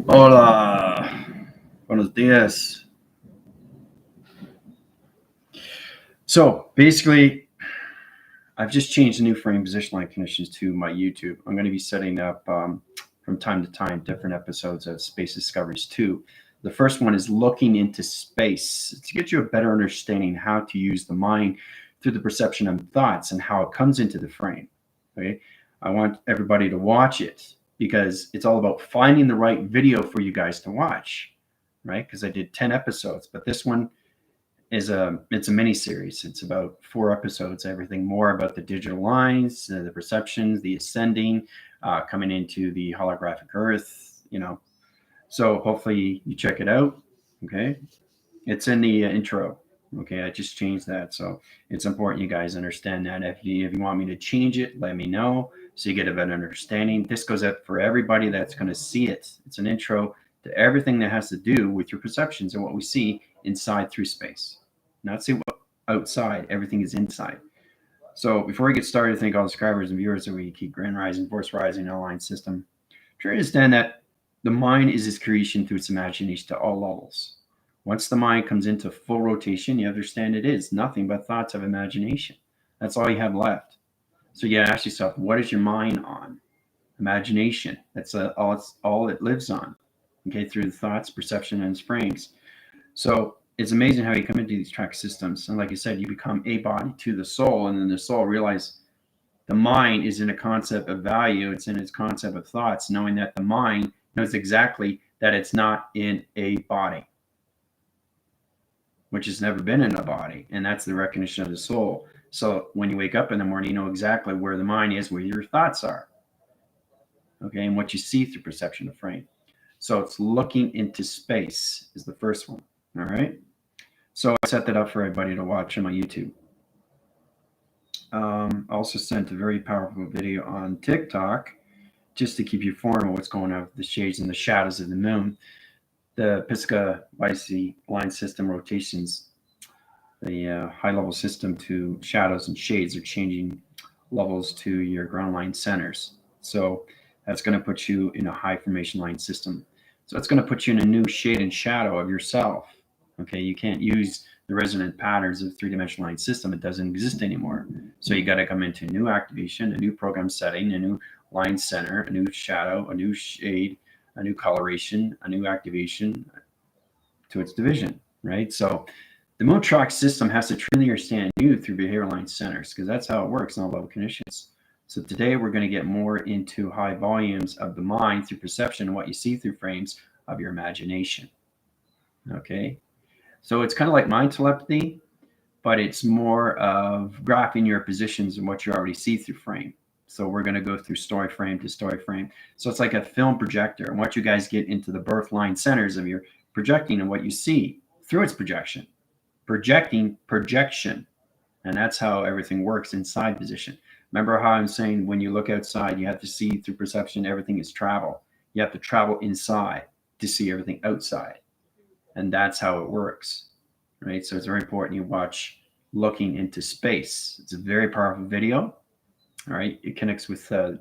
Hola, buenos dias. So basically, I've just changed the new frame position line conditions to my YouTube. I'm going to be setting up from time to time different episodes of Space Discoveries 2. The first one is looking into space to get you a better understanding how to use the mind through the perception of thoughts and how it comes into the frame. Okay, I want everybody to watch it because it's all about finding the right video for you guys to watch, right? Because I did 10 episodes, but this one it's a mini series. It's about 4 episodes. Everything more about the digital lines, the perceptions, the ascending, coming into the holographic Earth. So hopefully you check it out. Okay, it's in the intro. Okay, I just changed that, so it's important you guys understand that. If you want me to change it, let me know so you get a better understanding. This goes out for everybody that's going to see it. It's an intro to everything that has to do with your perceptions and what we see inside through space. Not see what outside, everything is inside. So before we get started, thank all the subscribers and viewers that we keep Grand Rising, Force Rising, online system. Try to understand that the mind is its creation through its imagination to all levels. Once the mind comes into full rotation, you understand it is nothing but thoughts of imagination. That's all you have left. So you gotta ask yourself, what is your mind on? Imagination. That's all it lives on. Okay, through the thoughts, perception, and its frames. So it's amazing how you come into these track systems, and like you said, you become a body to the soul, and then the soul realize the mind is in a concept of value. It's in its concept of thoughts, knowing that the mind knows exactly that it's not in a body, which has never been in a body. And that's the recognition of the soul. So when you wake up in the morning, you know exactly where the mind is, where your thoughts are. Okay. And what you see through perception of frame. So it's looking into space is the first one. All right. So I set that up for everybody to watch on my YouTube. I also sent a very powerful video on TikTok just to keep you informed of what's going on with the shades and the shadows of the moon. The Pisca YC line system rotations, the high level system to shadows and shades are changing levels to your ground line centers. So that's going to put you in a high formation line system. So it's going to put you in a new shade and shadow of yourself. Okay, you can't use the resonant patterns of the three-dimensional line system. It doesn't exist anymore. So you got to come into a new activation, a new program setting, a new line center, a new shadow, a new shade, a new coloration, a new activation to its division, right? So the Moontrox system has to truly understand you through behavioral line centers because that's how it works in all level conditions. So today we're going to get more into high volumes of the mind through perception and what you see through frames of your imagination. Okay, so it's kind of like mind telepathy, but it's more of graphing your positions and what you already see through frame. So we're going to go through story frame to story frame. So it's like a film projector. And what you guys get into the birth line centers of your projecting and what you see through its projection. Projecting projection. And that's how everything works inside position. Remember how I'm saying when you look outside, you have to see through perception, everything is travel. You have to travel inside to see everything outside. And that's how it works, right? So it's very important you watch Looking into Space. It's a very powerful video. All right. It connects with the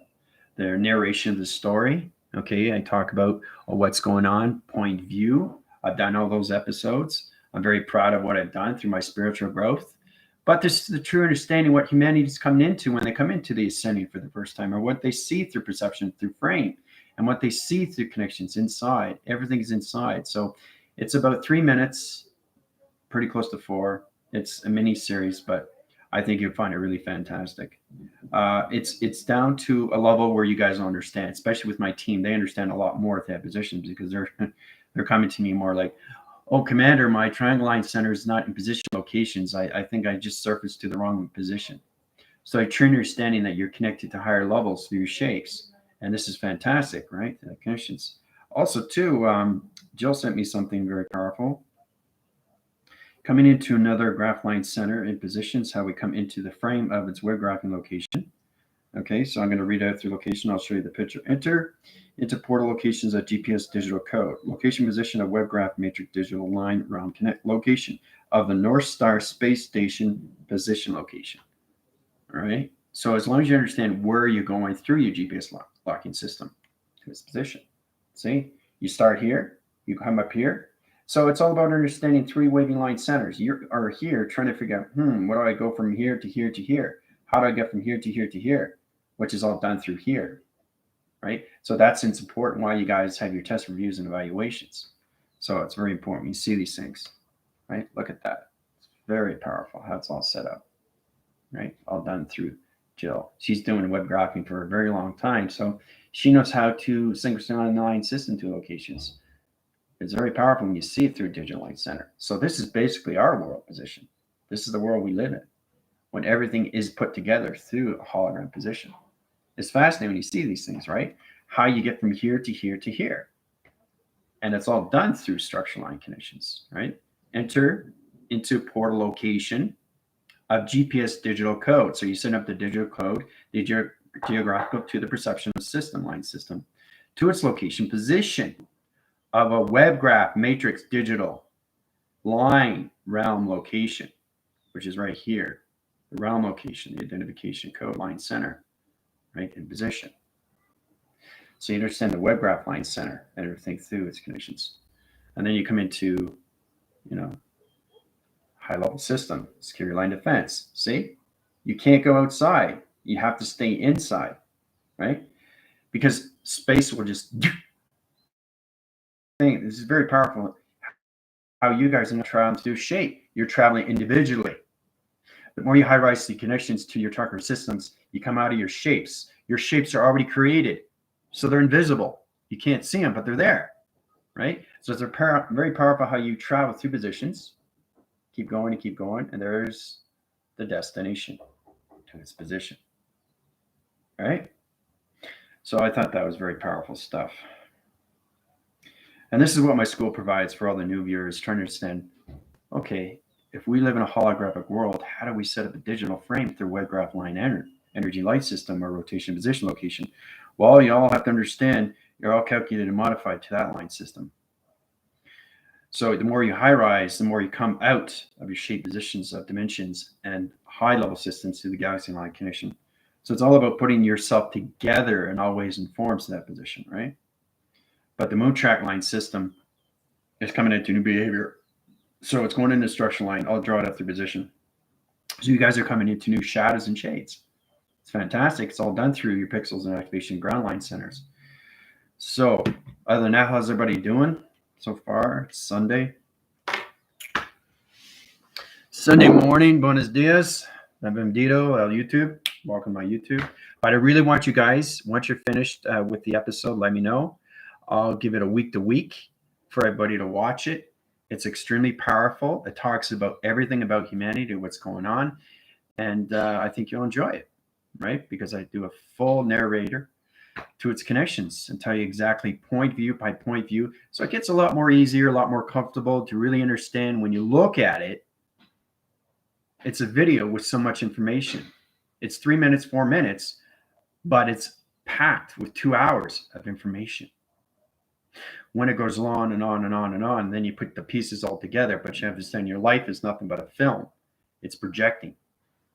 narration of the story. Okay. I talk about what's going on, point of view. I've done all those episodes. I'm very proud of what I've done through my spiritual growth. But this is the true understanding what humanity is coming into when they come into the ascending for the first time, or what they see through perception, through frame, and what they see through connections inside. Everything is inside. So it's about 3 minutes, pretty close to 4. It's a mini series, but I think you'll find it really fantastic. It's down to a level where you guys understand, especially with my team. They understand a lot more if they have positions because they're coming to me more like, "Oh, Commander, my triangle line center is not in position locations. I think I just surfaced to the wrong position." So a true understanding that you're connected to higher levels through your shapes, and this is fantastic, right? The connections. Also, too, Jill sent me something very powerful. Coming into another graph line center in positions, how we come into the frame of its web graphing location. Okay, so I'm going to read out through location. I'll show you the picture. Enter into portal locations of GPS digital code. Location position of web graph matrix digital line round connect location of the North Star space station position location. All right. So as long as you understand where you're going through your GPS locking system to its position. See, You start here, you come up here. So it's all about understanding three waving line centers. You are here trying to figure out, where do I go from here to here to here? How do I get from here to here to here? Which is all done through here, right? So it's important why you guys have your test reviews and evaluations. So it's very important you see these things, right? Look at that. It's very powerful how it's all set up, right? All done through Jill. She's doing web graphing for a very long time, so she knows how to synchronize an line system to locations. It's very powerful when you see it through Digital Line Center. So this is basically our world position. This is the world we live in, when everything is put together through a hologram position. It's fascinating when you see these things, right? How you get from here to here to here. And it's all done through structural line connections, right? Enter into portal location of GPS digital code. So you send up the digital code, the geographical to the perception system, line system, to its location position of a web graph matrix digital line realm location, which is right here. The realm location, the identification code line center, right, in position. So you understand the web graph line center and everything through its connections. And then you come into, high level system, security line defense. See, you can't go outside. You have to stay inside, right? Because space will just think this is very powerful. How you guys are not traveling through shape. You're traveling individually. The more you high-rise the connections to your tracker systems, you come out of your shapes. Your shapes are already created, so they're invisible. You can't see them, but they're there, right? So it's very powerful how you travel through positions. Keep going and keep going, and there's the destination to its position, right? So I thought that was very powerful stuff. And this is what my school provides for all the new viewers, trying to understand, okay, if we live in a holographic world, how do we set up a digital frame through web graph line energy light system or rotation position location? Well, you all have to understand you're all calculated and modified to that line system. So the more you high rise, the more you come out of your shape positions of dimensions and high level systems to the galaxy line connection. So it's all about putting yourself together and always informs that position, right? But the moon track line system is coming into new behavior. So it's going into structural line. I'll draw it up through position. So you guys are coming into new shadows and shades. It's fantastic. It's all done through your pixels and activation ground line centers. So other than that, how's everybody doing so far? It's Sunday morning. Buenos dias. Benvenuto al YouTube. Welcome to my YouTube. But I really want you guys, once you're finished with the episode, let me know. I'll give it a week to week for everybody to watch it. It's extremely powerful. It talks about everything about humanity, what's going on. And I think you'll enjoy it, right? Because I do a full narrator to its connections and tell you exactly point view by point view. So it gets a lot more easier, a lot more comfortable to really understand when you look at it. It's a video with so much information. It's 3 minutes, 4 minutes, but it's packed with 2 hours of information. When it goes on and on and on and on, then you put the pieces all together, but you understand your life is nothing but a film. It's projecting.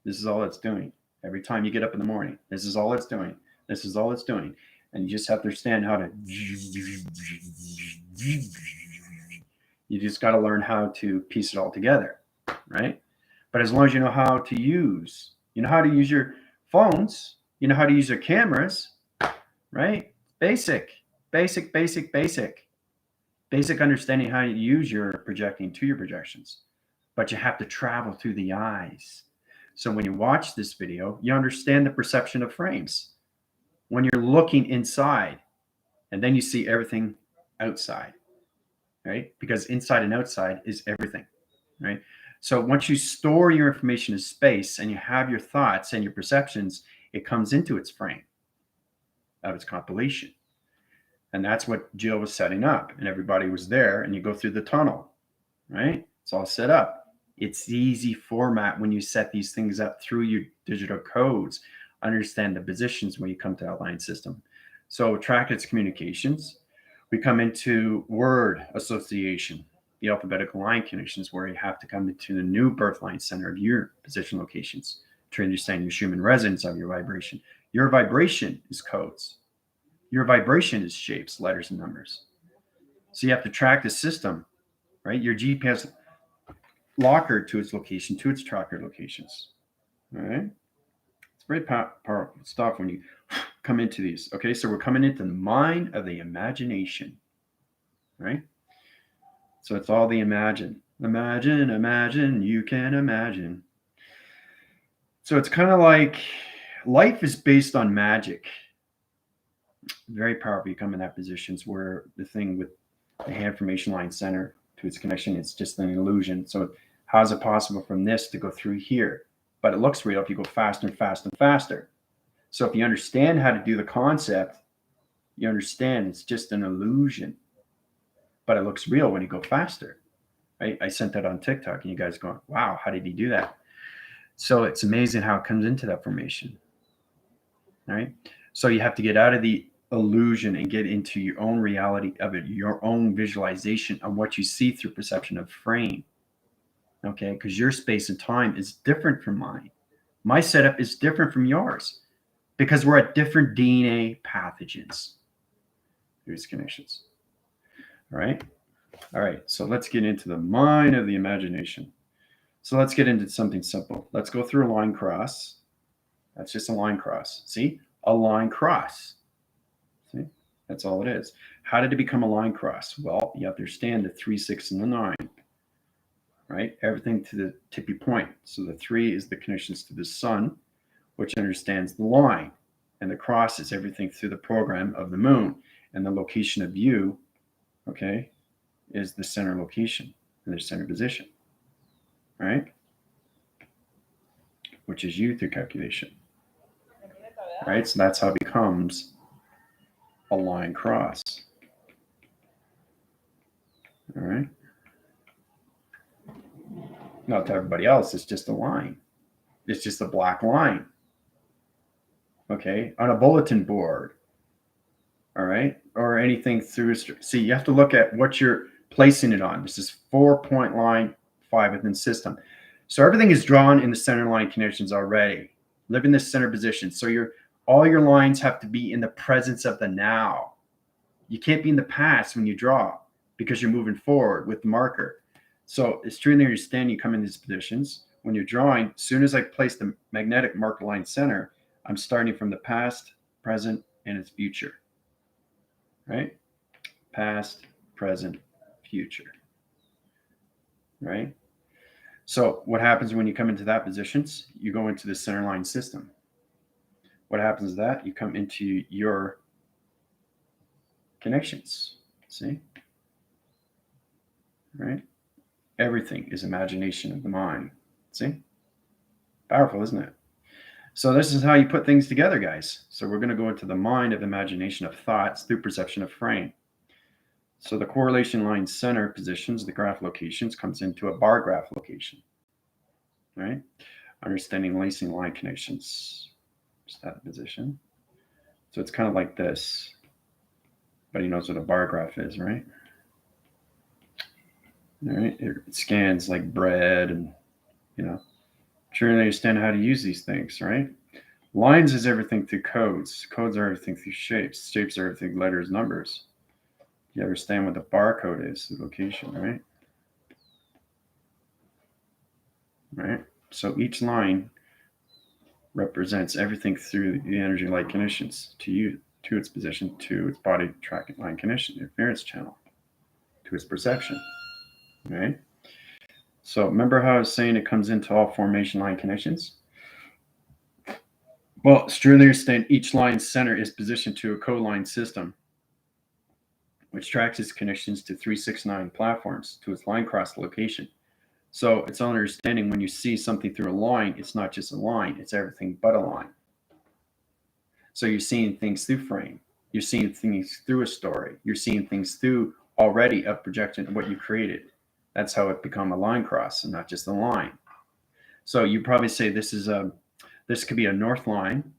This is all it's doing. Every time you get up in the morning, this is all it's doing. This is all it's doing. And you just have to understand how to, you just got to learn how to piece it all together, right? But as long as you know how to use, your phones, you know how to use your cameras, right? Basic understanding how you use your projecting to your projections. But you have to travel through the eyes. So when you watch this video, you understand the perception of frames. When you're looking inside, and then you see everything outside, right? Because inside and outside is everything, right? So once you store your information in space and you have your thoughts and your perceptions, it comes into its frame of its compilation. And that's what Jill was setting up, and everybody was there, and you go through the tunnel, right? It's all set up. It's easy format when you set these things up through your digital codes, understand the positions when you come to that line system. So track its communications. We come into word association, the alphabetical line connections, where you have to come into the new birth line center of your position locations to understand your Schumann resonance of your vibration. Your vibration is codes. Your vibration is shapes, letters, and numbers. So you have to track the system, right? Your GPS locker to its location, to its tracker locations. All right. It's very powerful stuff when you come into these. Okay. So we're coming into the mind of the imagination, right? So it's all the imagine. Imagine, imagine, you can imagine. So it's kind of like life is based on magic. Very powerful. You come in that positions where the thing with the hand formation line center to its connection, it's just an illusion. So how is it possible from this to go through here? But it looks real if you go faster and faster and faster. So if you understand how to do the concept, you understand it's just an illusion, but it looks real when you go faster. Right? I sent that on TikTok and you guys going, wow, how did he do that? So it's amazing how it comes into that formation. All right. So you have to get out of the illusion and get into your own reality of it, your own visualization of what you see through perception of frame. Okay. Because your space and time is different from mine. My setup is different from yours because we're at different DNA pathogens. There's connections. All right. All right. So let's get into the mind of the imagination. So let's get into something simple. Let's go through a line cross. That's just a line cross. See? A line cross. See? That's all it is. How did it become a line cross? Well, you understand the 3, 6, and the 9. Right? Everything to the tippy point. So the 3 is the connections to the sun, which understands the line. And the cross is everything through the program of the moon. And the location of you, okay, is the center location and the center position. Right? Which is you through calculation. Right? So that's how it becomes a line cross. All right. Now to everybody else, it's just a line. It's just a black line. Okay. On a bulletin board. All right. Or anything through. See, you have to look at what you're placing it on. This is 4-point line 5 within system. So everything is drawn in the center line connections already. Live in this center position. So all your lines have to be in the presence of the now. You can't be in the past when you draw because you're moving forward with the marker. So it's truly understanding you come in these positions. When you're drawing, as soon as I place the magnetic marker line center, I'm starting from the past, present, and its future. Right? Past, present, future. Right? So what happens when you come into that positions? You go into the center line system. What happens is that you come into your connections. See? Right? Everything is imagination of the mind. See? Powerful, isn't it? So this is how you put things together, guys. So we're going to go into the mind of imagination of thoughts through perception of frame. So the correlation line center positions, the graph locations, comes into a bar graph location. Right? Understanding lacing line connections. Just that position. So it's kind of like this. Everybody knows what a bar graph is, right? All right. It scans like bread and, truly understand how to use these things, right? Lines is everything through codes. Codes are everything through shapes. Shapes are everything letters, numbers. You understand what the barcode is, the location, right? Right. So each line represents everything through the energy light conditions to you, to its position, to its body tracking line condition, interference channel, to its perception. Right. So remember how I was saying it comes into all formation line connections? Well, truly understand each line center is positioned to a co-line system, which tracks its connections to 369 platforms to its line cross location. So it's understanding when you see something through a line, it's not just a line, it's everything but a line. So you're seeing things through frame. You're seeing things through a story. You're seeing things through already a projection of what you created. That's how it become a line cross and not just a line. So you probably say this could be a north line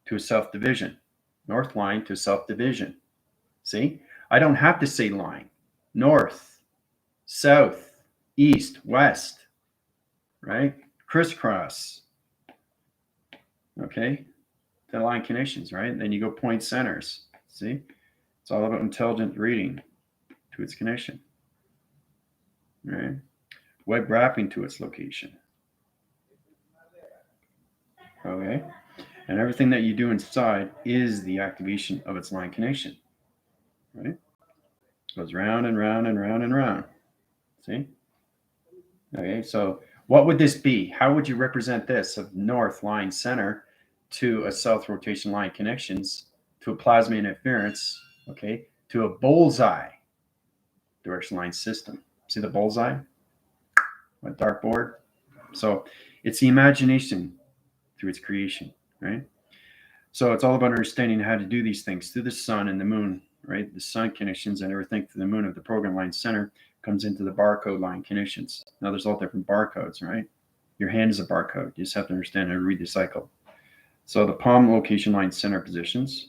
to a south division. North line to south division. See? I don't have to say line. North, south, east, west, right? Crisscross. Okay? The line connections, right? Then you go point centers. See? It's all about intelligent reading. to its connection. Right? Web wrapping to its location. Okay? And everything that you do inside is the activation of its line connection. Right? Goes round and round and round and round. See? Okay, so what would this be? How would you represent this of north line center to a south rotation line connections to a plasma interference, okay, to a bullseye direction line system? See the bullseye? A dartboard? So it's the imagination through its creation, right? So it's all about understanding how to do these things through the sun and the moon, right? The sun connections and everything through the moon of the program line center comes into the barcode line connections. Now there's all different barcodes, right? Your hand is a barcode. You just have to understand how to read the cycle. So the palm location line center positions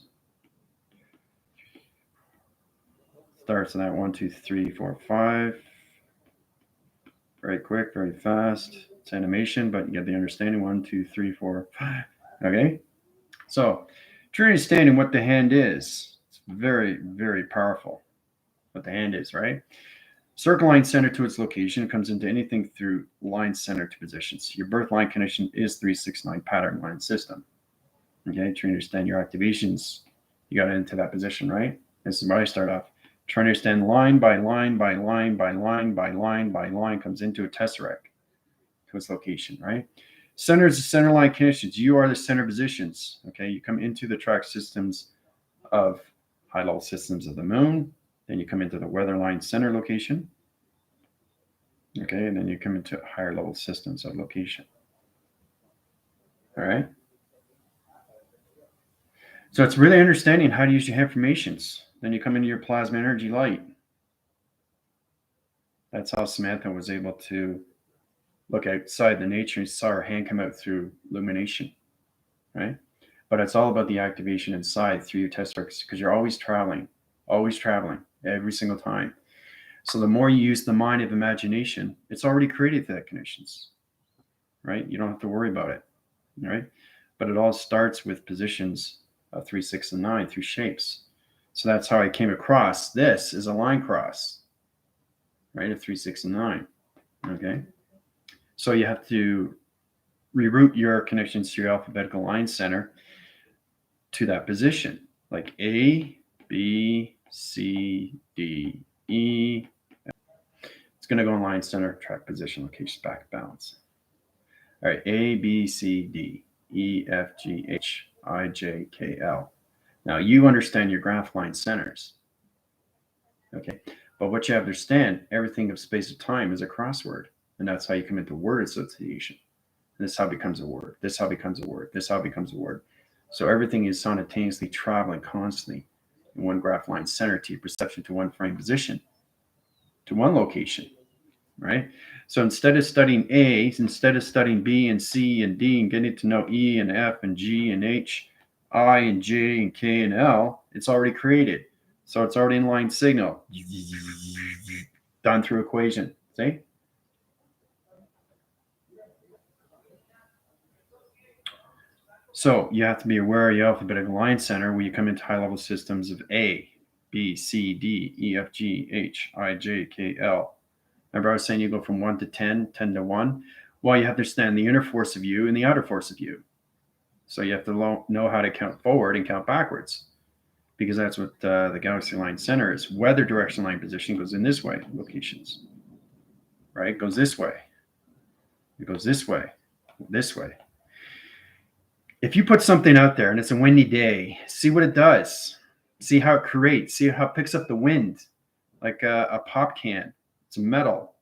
starts in that 1, 2, 3, 4, 5. Very quick, very fast. It's animation, but you get the understanding. 1, 2, 3, 4, 5. Okay. So true understanding what the hand is. It's very, very powerful. What the hand is, right? Circle line center to its location comes into anything through line center to positions. Your birth line connection is 369 pattern line system. Okay, to understand your activations, you got into that position, right? This is where I start off. Trying to understand line by line by line by line by line by line comes into a tesseract to its location, right? Center is the center line connections. You are the center positions. Okay, you come into the track systems of high level systems of the moon. Then you come into the weather line center location. Okay, and then you come into higher level systems of location. All right. So it's really understanding how to use your informations. Then you come into your plasma energy light. That's how Samantha was able to look outside the nature and saw her hand come out through illumination, right? But it's all about the activation inside through your tesseract because you're always traveling every single time. So the more you use the mind of imagination, it's already created that connections, right? You don't have to worry about it, right? But it all starts with positions of 3, 6, and 9 through shapes. So that's how I came across this is a line cross, right? Of 3, 6, and 9. Okay. So you have to reroute your connections to your alphabetical line center to that position, like A, B, C, D, E. It's going to go in line center, track position, location, back, balance. All right, A, B, C, D, E, F, G, H, I, J, K, L. Now you understand your graph line centers. Okay, but what you have to understand, everything of space of time is a crossword, and that's how you come into word association. And this is how it becomes a word. This is how it becomes a word. This is how it becomes a word. So everything is simultaneously traveling constantly in one graph line center to your perception to one frame position, to one location, right? So instead of studying A, instead of studying B and C and D and getting to know E and F and G and H, I and J and K and L, it's already created. So it's already in line signal, done through equation. See? So you have to be aware of your alphabetical line center when you come into high level systems of A, B, C, D, E, F, G, H, I, J, K, L. Remember I was saying you go from 1 to 10, 10 to 1? Well, you have to understand the inner force of you and the outer force of you. So you have to know how to count forward and count backwards because that's what the galaxy line center is. Weather direction line position goes in this way, locations, right? It goes this way. It goes this way, this way. If you put something out there and it's a windy day, see what it does. See how it creates. See how it picks up the wind, like a pop can. It's metal.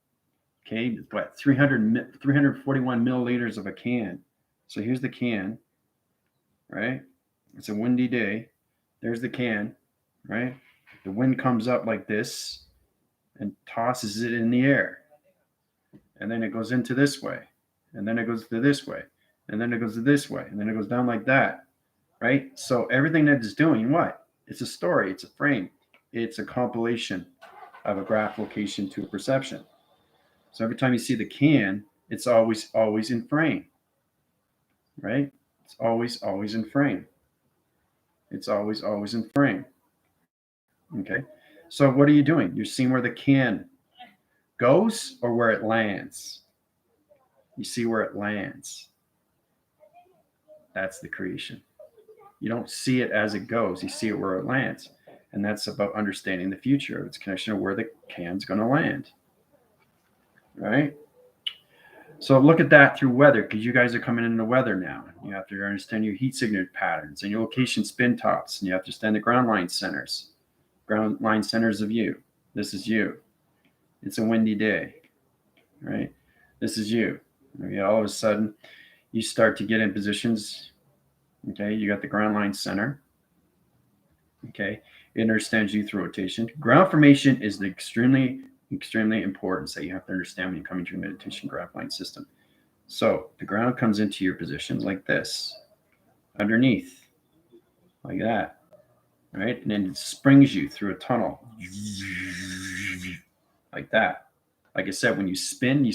Okay, it's what 341 milliliters of a can. So here's the can, right? It's a windy day. There's the can, right? The wind comes up like this and tosses it in the air. And then it goes into this way. And then it goes to this way. And then it goes to this way. And then it goes down like that, right? So everything that it's doing, what? It's a story. It's a frame. It's a compilation of a graph location to a perception. So every time you see the can, it's always in frame, right? It's always in frame. It's always in frame. Okay. So what are you doing? You're seeing where the can goes or where it lands. You see where it lands. That's the creation. You don't see it as it goes. You see it where it lands. And that's about understanding the future of its connection to where the can's going to land. Right? So look at that through weather, because you guys are coming into weather now. You have to understand your heat signature patterns and your location spin tops, and you have to understand the ground line centers. Ground line centers of you. This is you. It's a windy day, right? This is you. Okay, all of a sudden, you start to get in positions. Okay, you got the ground line center. Okay, it understands you through rotation. Ground formation is the extremely important that you have to understand when you come into your meditation ground line system. So the ground comes into your position like this, underneath, like that, right? And then it springs you through a tunnel, like that. Like I said, when you spin, and you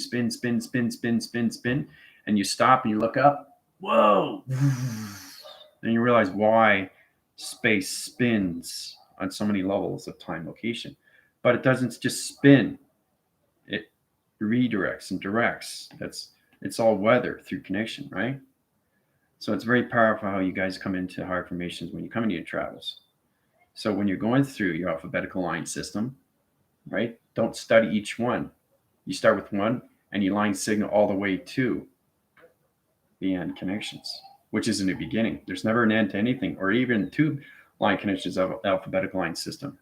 stop and you look up, whoa! Then you realize why space spins on so many levels of time location. But it doesn't just spin, it redirects and directs. It's all weather through connection, right? So it's very powerful how you guys come into higher formations when you come into your travels. So when you're going through your alphabetical line system, right? Don't study each one. You start with one and you line signal all the way to the end connections, which is in the beginning. There's never an end to anything, or even two line connections of alphabetical line system.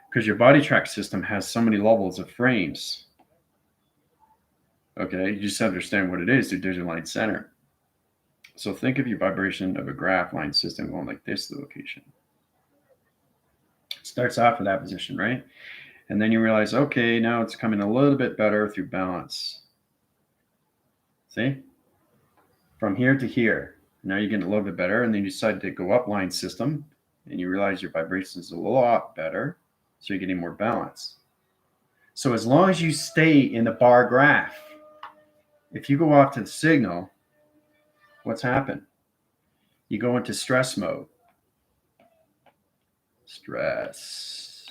Because your body track system has so many levels of frames. Okay, you just understand what it is through digital line center. So think of your vibration of a graph line system going like this to the location. It starts off with that position, right? And then you realize, okay, now it's coming a little bit better through balance. See? From here to here. Now you're getting a little bit better, and then you decide to go up line system, and you realize your vibration is a lot better, so you're getting more balance. So as long as you stay in the bar graph, if you go off to the signal, what's happened? You go into stress mode. Stress.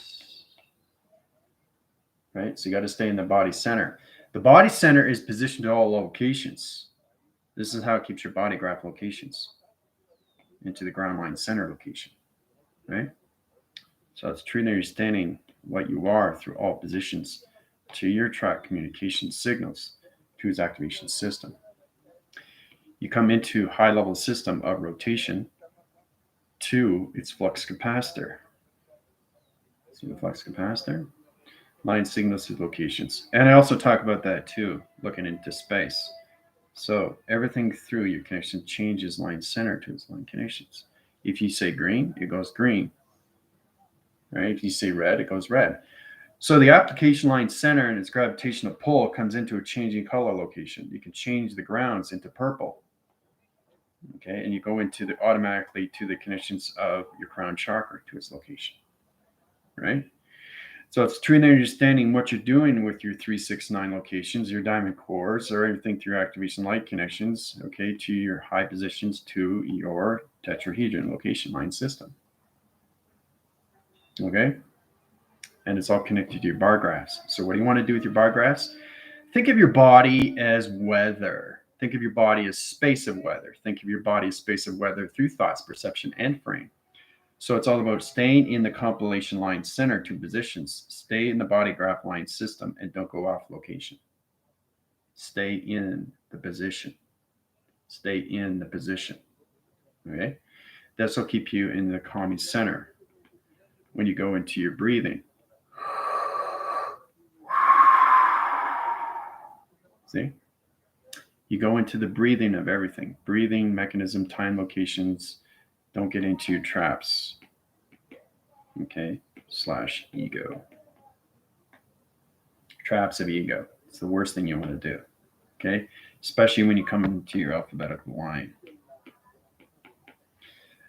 Right? So you got to stay in the body center. The body center is positioned to all locations. This is how it keeps your body graph locations into the ground line center location. Right? So it's truly understanding what you are through all positions to your track communication signals to its activation system. You come into high level system of rotation to its flux capacitor. See the flux capacitor? Line signals to locations. And I also talk about that too, looking into space. So everything through your connection changes line center to its line connections. If you say green, it goes green. Right? If you say red, it goes red. So the application line center and its gravitational pull comes into a changing color location. You can change the grounds into purple. Okay, and you go into the automatically to the connections of your crown chakra to its location. Right? So it's truly understanding what you're doing with your 3, 6, 9 locations, your diamond cores, or everything through your activation light connections, okay, to your high positions to your tetrahedron location line system. Okay? And it's all connected to your bar graphs. So what do you want to do with your bar graphs? Think of your body as weather. Think of your body as space of weather. Think of your body as space of weather through thoughts, perception, and frame. So it's all about staying in the compilation line center to positions. Stay in the body graph line system and don't go off location. Stay in the position. Stay in the position. Okay? This will keep you in the calming center when you go into your breathing. See? You go into the breathing of everything. Breathing, mechanism, time, locations. Don't get into your traps. Okay? / ego. Traps of ego. It's the worst thing you want to do. Okay? Especially when you come into your alphabetical line.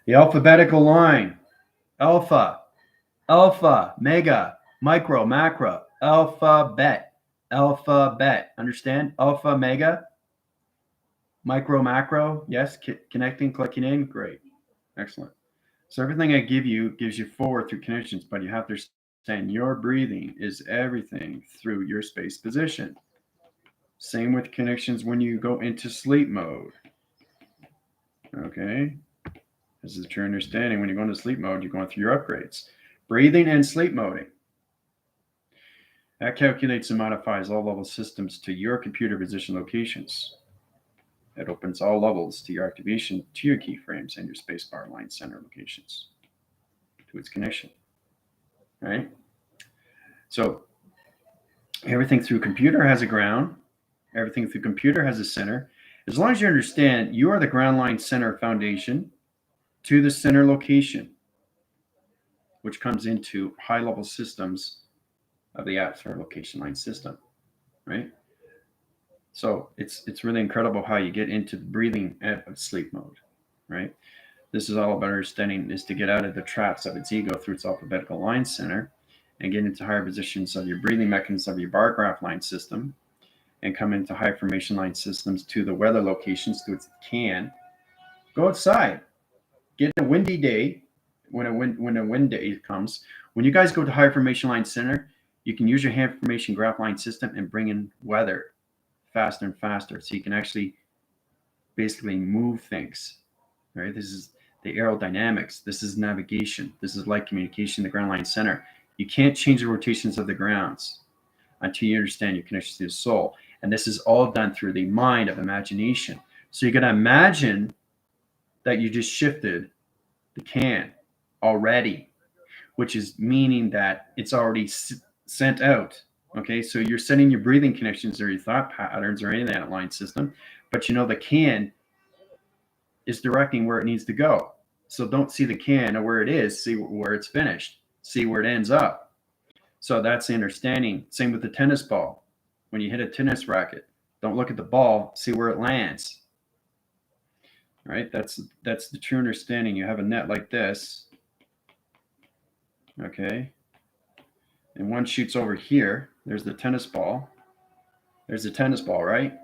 The alphabetical line. Alpha, mega, micro, macro, alphabet. Understand? Alpha, mega, micro, macro. Yes, connecting, clicking in. Great. Excellent. So everything I give you gives you forward through connections, but you have to understand your breathing is everything through your space position. Same with connections when you go into sleep mode. Okay, this is your understanding. When you go into sleep mode, you're going through your upgrades. Breathing and sleep moding. That calculates and modifies all level systems to your computer position locations. It opens all levels to your activation to your keyframes and your spacebar line center locations to its connection. Right? So everything through computer has a ground. Everything through computer has a center. As long as you understand you are the ground line center foundation to the center location, which comes into high level systems of the atmosphere location line system, right? So it's really incredible how you get into the breathing of sleep mode, right? This is all about understanding is to get out of the traps of its ego through its alphabetical line center and get into higher positions of your breathing mechanisms of your bar graph line system and come into high formation line systems to the weather locations to its can. Go outside. Get a windy day when a wind day comes. When you guys go to high formation line center, you can use your hand formation graph line system and bring in weather faster and faster. So you can actually basically move things. Right? This is the aerodynamics. This is navigation. This is light communication, the ground line center. You can't change the rotations of the grounds until you understand your connection to the soul. And this is all done through the mind of imagination. So you're going to imagine that you just shifted the can already, which is meaning that it's already sent out. Okay, so you're sending your breathing connections or your thought patterns or any of that line system, but you know the can is directing where it needs to go. So don't see the can or where it is, see where it's finished, see where it ends up. So that's the understanding. Same with the tennis ball. When you hit a tennis racket, don't look at the ball, see where it lands. Right? That's the true understanding. You have a net like this. Okay. And one shoots over here. There's the tennis ball. There's the tennis ball, right?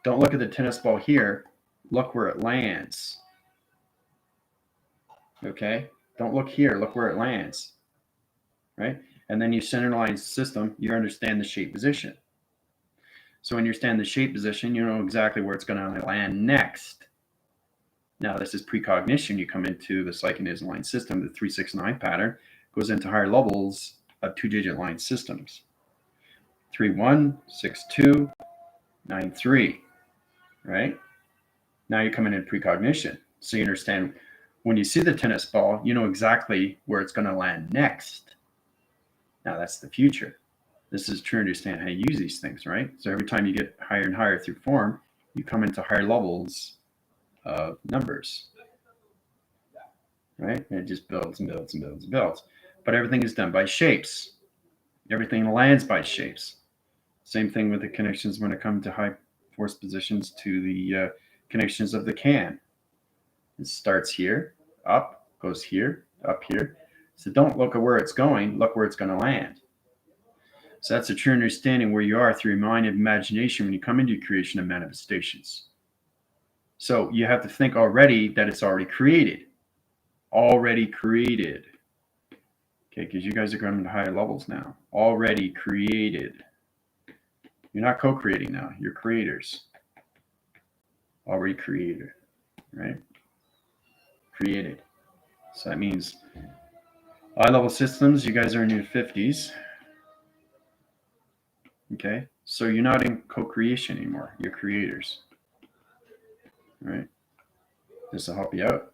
Don't look at the tennis ball here. Look where it lands. Okay? Don't look here. Look where it lands. Right? And then you center line system, you understand the shape position. So when you understand the shape position, you know exactly where it's going to land next. Now, this is precognition. You come into the psychonism line system, the 369 pattern goes into higher levels of two-digit line systems. 3-1, 6-2, 9-3, right? Now you're coming in precognition. So you understand when you see the tennis ball, you know exactly where it's going to land next. Now that's the future. This is to understand how you use these things, right? So every time you get higher and higher through form, you come into higher levels of numbers, right? And it just builds and builds and builds and builds. But everything is done by shapes. Everything lands by shapes. Same thing with the connections when it comes to high force positions to the connections of the can. It starts here, up, goes here, up here. So don't look at where it's going, look where it's going to land. So that's a true understanding where you are through your mind and imagination when you come into creation and manifestations. So you have to think already that it's already created. Already created. Okay, because you guys are going to higher levels now. Already created. You're not co-creating now. You're creators. Already created, right? Created. So that means high-level systems, you guys are in your 50s. Okay, so you're not in co-creation anymore. You're creators, right? This will help you out.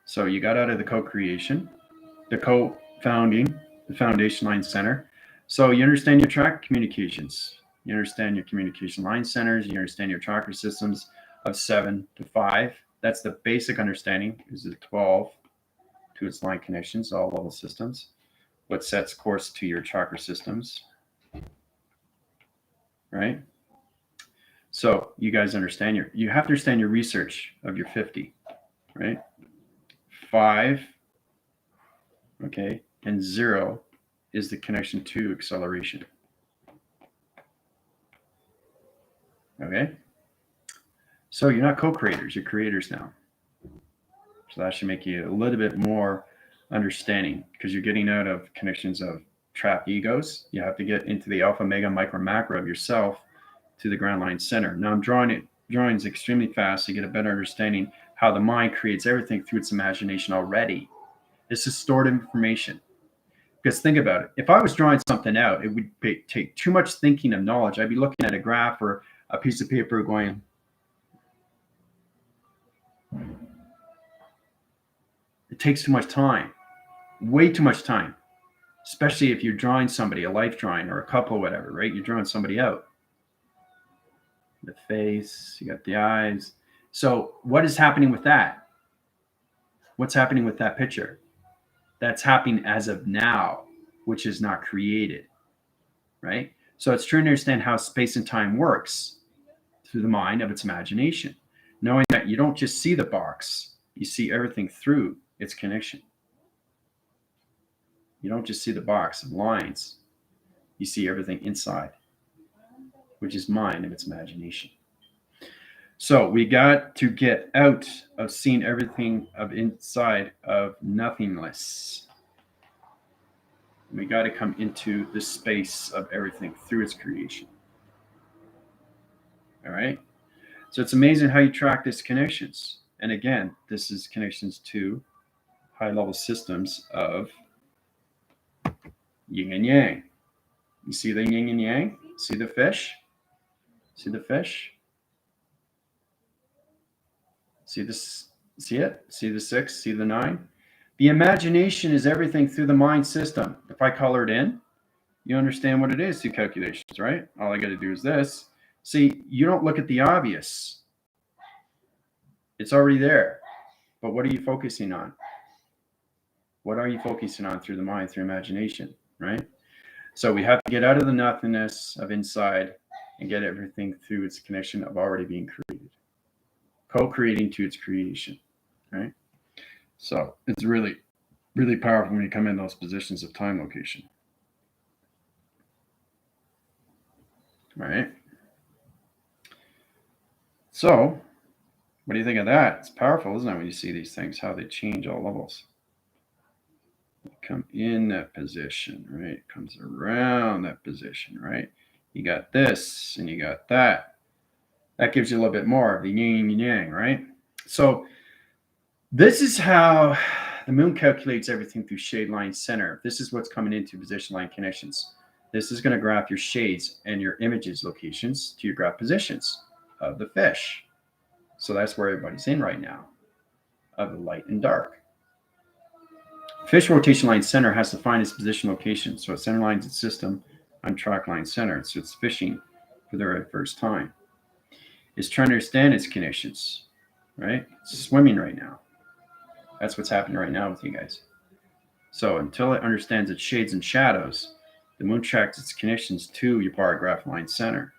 So you got out of the co-creation, the co-founding, the foundation line center. So you understand your track communications. You understand your communication line centers. You understand your chakra systems of 7 to 5. That's the basic understanding. Is the 12 to its line connections, all level systems. What sets course to your chakra systems, right? So you guys understand you have to understand your research of your 50, right? 5, okay, and 0 is the connection to acceleration. Okay? So you're not co-creators, you're creators now. So that should make you a little bit more understanding, because you're getting out of connections of trapped egos. You have to get into the alpha, mega, micro, macro of yourself to the ground line center. Now I'm drawing is extremely fast to get a better understanding how the mind creates everything through its imagination already. This is stored information. Because think about it. If I was drawing something out, it would take too much thinking of knowledge. I'd be looking at a graph or a piece of paper going, it takes too much time, way too much time, especially if you're drawing somebody, a life drawing or a couple, whatever, right? You're drawing somebody out. The face, you got the eyes. So what is happening with that? What's happening with that picture? That's happening as of now, which is not created, right? So it's trying to understand how space and time works through the mind of its imagination, knowing that you don't just see the box, you see everything through its connection. You don't just see the box of lines, you see everything inside, which is mind of its imagination. So we got to get out of seeing everything of inside of nothingness. We got to come into the space of everything through its creation. All right. So it's amazing how you track these connections. And again, this is connections to high level systems of yin and yang. You see the yin and yang? See the fish? See the fish? See this? See it? See the 6? See the 9? The imagination is everything through the mind system. If I color it in, you understand what it is through calculations, right? All I got to do is this. See, you don't look at the obvious. It's already there. But what are you focusing on? What are you focusing on through the mind, through imagination, right? So we have to get out of the nothingness of inside and get everything through its connection of already being created. Co-creating to its creation, right? So it's really, really powerful when you come in those positions of time location. All right. So what do you think of that? It's powerful, isn't it, when you see these things, how they change all levels. You come in that position, right? It comes around that position, right? You got this and you got that. That gives you a little bit more of the yin and yang, right? So this is how the moon calculates everything through shade line center. This is what's coming into position line connections. This is going to graph your shades and your images locations to your graph positions of the fish. So that's where everybody's in right now, of the light and dark. Fish rotation line center has to find its position location. So it center lines its system on track line center. So it's fishing for the very first time. It's trying to understand its connections, right? It's swimming right now. That's what's happening right now with you guys. So until it understands its shades and shadows, the moon tracks its connections to your bar graph line center,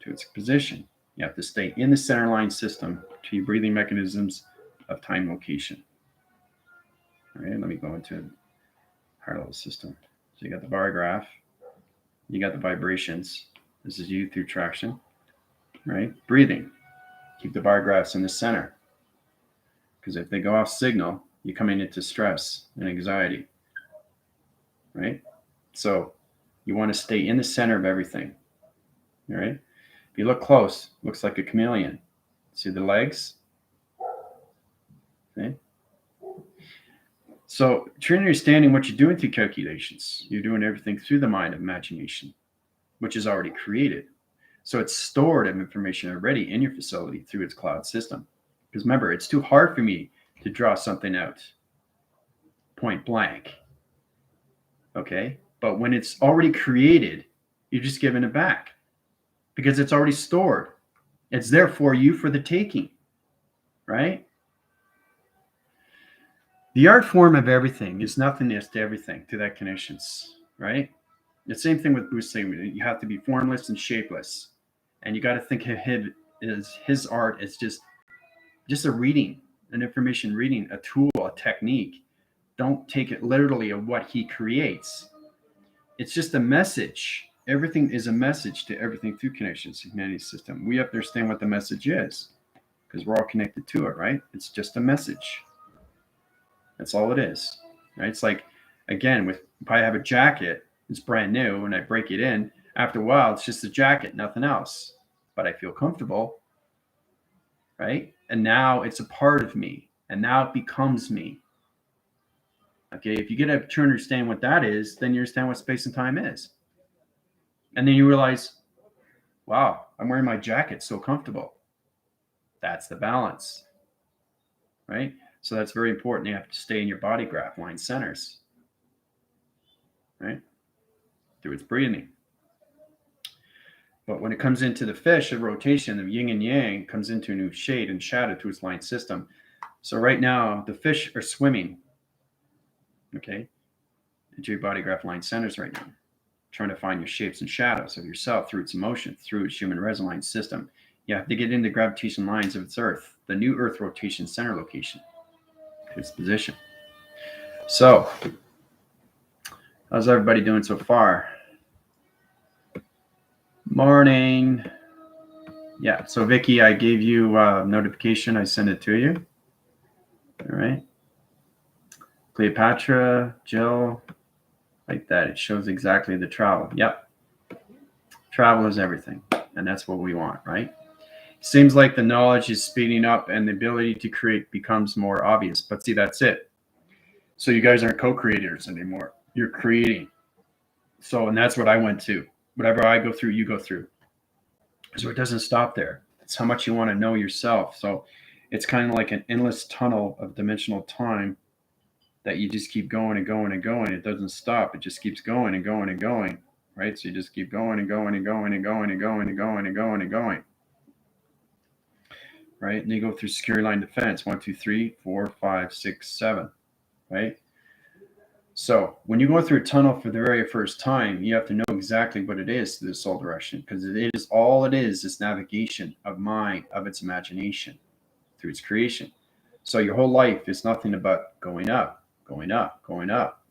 to its position. You have to stay in the center line system to your breathing mechanisms of time location. All right, let me go into higher level system. So you got the bar graph, you got the vibrations. This is you through traction, right? Breathing. Keep the bar graphs in the center. Because if they go off signal, you're coming into stress and anxiety, right? So you want to stay in the center of everything, all right? If you look close, looks like a chameleon. See the legs? Okay. So trying to understanding what you're doing through calculations. You're doing everything through the mind of imagination, which is already created. So it's stored of information already in your facility through its cloud system. Because remember, it's too hard for me to draw something out point blank. Okay? But when it's already created, you're just giving it back because it's already stored. It's there for you for the taking, right? The art form of everything is nothingness to everything, to that connections, right? The same thing with Bruce saying, you have to be formless and shapeless. And you got to think of his art as just a reading, an information reading, a tool, a technique. Don't take it literally of what he creates. It's just a message. Everything is a message to everything through connections, humanity system. We have to understand what the message is because we're all connected to it, right? It's just a message. That's all it is. right? It's like, again, if I have a jacket, it's brand new, and I break it in, after a while, it's just a jacket, nothing else. But I feel comfortable, right? And now it's a part of me, and now it becomes me. Okay, if you get to understand what that is, then you understand what space and time is. And then you realize, wow, I'm wearing my jacket so comfortable. That's the balance, right? So that's very important. You have to stay in your body graph line centers, right? Through its breathing. But when it comes into the fish, a rotation, the yin and yang comes into a new shade and shadow to its line system. So right now, the fish are swimming, okay, into your body graph line centers right now, trying to find your shapes and shadows of yourself through its emotion, through its human resonance system. You have to get into gravitation lines of its Earth, the new Earth rotation center location, to its position. So, how's everybody doing so far? Morning. Yeah, so Vicky, I gave you a notification. I sent it to you. All right. Cleopatra, Jill, like that. It shows exactly the travel. Yep. Travel is everything, and that's what we want, right? Seems like the knowledge is speeding up and the ability to create becomes more obvious. But see, that's it. So you guys aren't co-creators anymore. You're creating. So, and that's what I went to. Whatever I go through, you go through. So it doesn't stop there. It's how much you want to know yourself. So it's kind of like an endless tunnel of dimensional time that you just keep going and going and going. It doesn't stop. It just keeps going and going and going, right? So you just keep going and going and going and going and going and going and going and going, right? And you go through security line defense, 1, 2, 3, 4, 5, 6, 7, right? So when you go through a tunnel for the very first time, you have to know exactly what it is to the soul direction, because it is all it is navigation of mind, of its imagination through its creation. So your whole life is nothing but going up, going up, going up.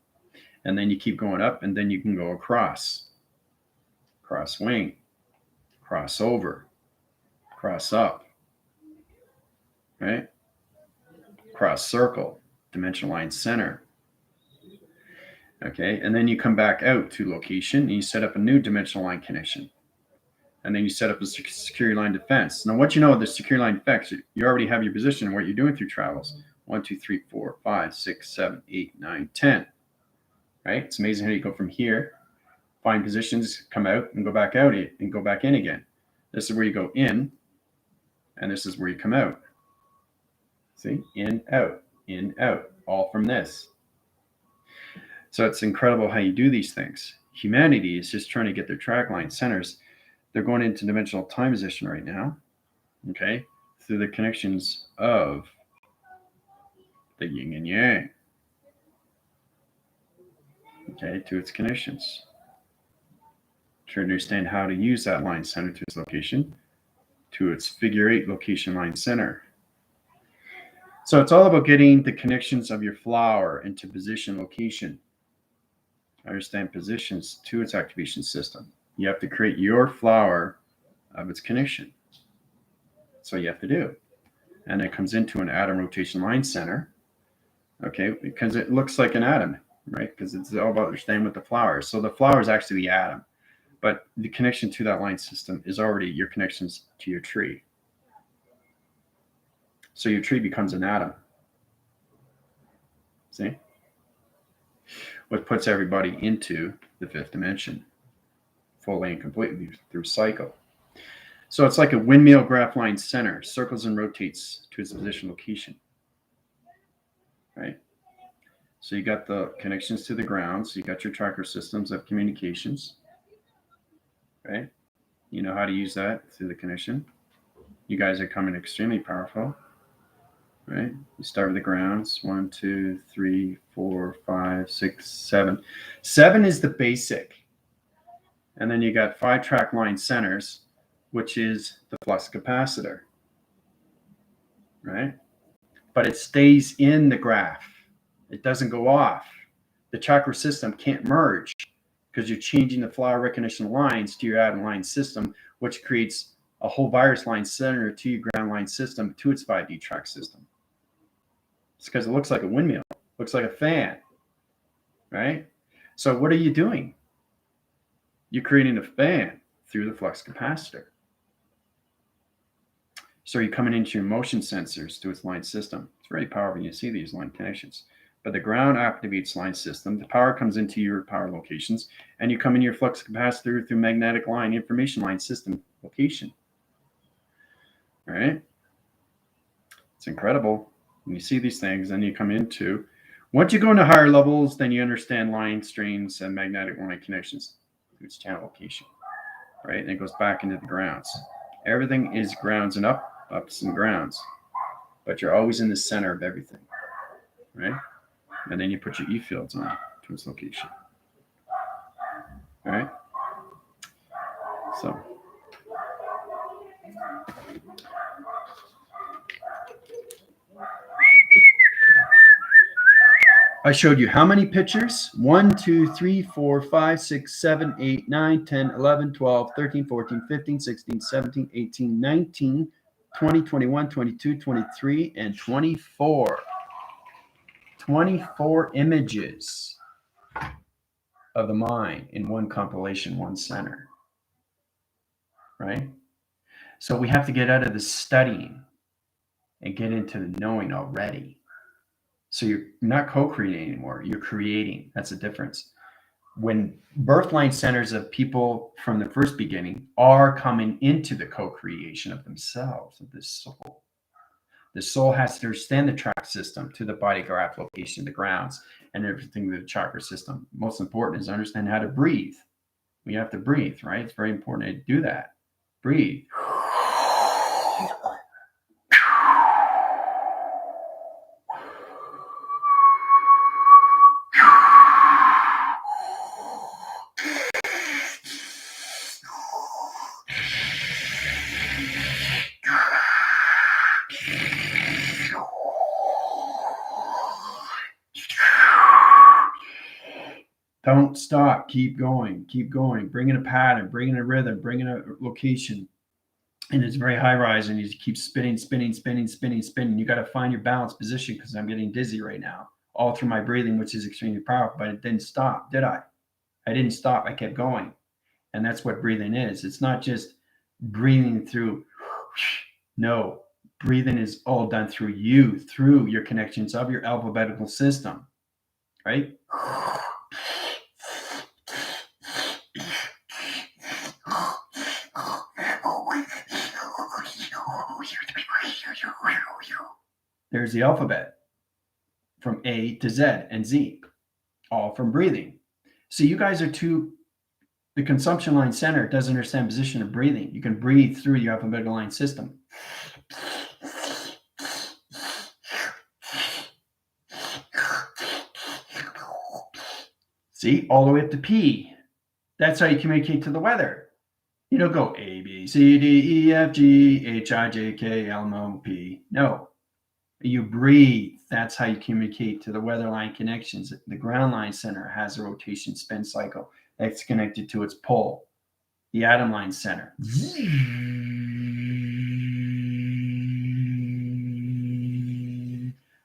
And then you keep going up, and then you can go across, cross wing, cross over, cross up, right? Cross circle, dimensional line center. Okay, and then you come back out to location and you set up a new dimensional line connection. And then you set up a security line defense. Now, once you know the security line defense, you already have your position and what you're doing through travels. 1, 2, 3, 4, 5, 6, 7, 8, 9, 10. Right? It's amazing how you go from here, find positions, come out, and go back out and go back in again. This is where you go in, and this is where you come out. See? In, out, all from this. So it's incredible how you do these things. Humanity is just trying to get their track line centers. They're going into dimensional time position right now, okay, through the connections of the yin and yang, okay, to its connections. To understand how to use that line center to its location, to its figure 8 location line center. So it's all about getting the connections of your flower into position location. Understand positions to its activation system. You have to create your flower of its connection. That's what you have to do. And it comes into an atom rotation line center, okay, because it looks like an atom, right? Because it's all about understanding what the flower is. So the flower is actually the atom, but the connection to that line system is already your connections to your tree. So your tree becomes an atom. See? What puts everybody into the 5th dimension, fully and completely through cycle. So it's like a windmill graph line center, circles and rotates to its position location, right? So you got the connections to the ground. So you got your tracker systems of communications, right? You know how to use that through the connection. You guys are coming extremely powerful, right? You start with the grounds, 1, 2, 3, 4, 5, 6, 7. 7 is the basic. And then you got 5 track line centers, which is the flux capacitor, right? But it stays in the graph. It doesn't go off. The chakra system can't merge because you're changing the flower recognition lines to your atom line system, which creates a whole virus line center to your ground line system to its 5D track system. It's because it looks like a windmill, looks like a fan. right? So what are you doing? You're creating a fan through the flux capacitor. So you're coming into your motion sensors to its line system. It's very powerful. You see these line connections. But the ground activates line system. The power comes into your power locations, and you come in your flux capacitor through magnetic line, information line system location. All right? It's incredible. When you see these things, then you come into, once you go into higher levels, then you understand line strains and magnetic line connections through its channel location, right? And it goes back into the grounds. Everything is grounds and ups and grounds, but you're always in the center of everything, right? And then you put your E fields on to its location, all right? So I showed you how many pictures? 1, 2, 3, 4, 5, 6, 7, 8, 9, 10, 11, 12, 13, 14, 15, 16, 17, 18, 19, 20, 21, 22, 23, and 24. 24 images of the mind in one compilation, one center, right? So we have to get out of the studying and get into the knowing already. So you're not co-creating anymore, you're creating. That's the difference. When birthline centers of people from the first beginning are coming into the co-creation of themselves, of this soul. The soul has to understand the track system to the body graph location, the grounds, and everything with the chakra system. Most important is understand how to breathe. We have to breathe, right? It's very important to do that. Breathe. Don't stop. Keep going. Keep going. Bring in a pattern. Bring in a rhythm. Bring in a location. And it's very high rise, and you keep spinning, spinning, spinning, spinning, spinning. You got to find your balanced position because I'm getting dizzy right now, all through my breathing, which is extremely powerful. But it didn't stop, did I? I didn't stop. I kept going, and that's what breathing is. It's not just breathing through. No, breathing is all done through you, through your connections of your alphabetical system, right? There's the alphabet from A to Z and Z, all from breathing. So you guys are the consumption line center doesn't understand position of breathing. You can breathe through your alphabetical line system. See, all the way up to P. That's how you communicate to the weather. You don't go A, B, C, D, E, F, G, H, I, J, K, L, M, O, P. No. You breathe. That's how you communicate to the weather line connections. The ground line center has a rotation spin cycle that's connected to its pole. The atom line center.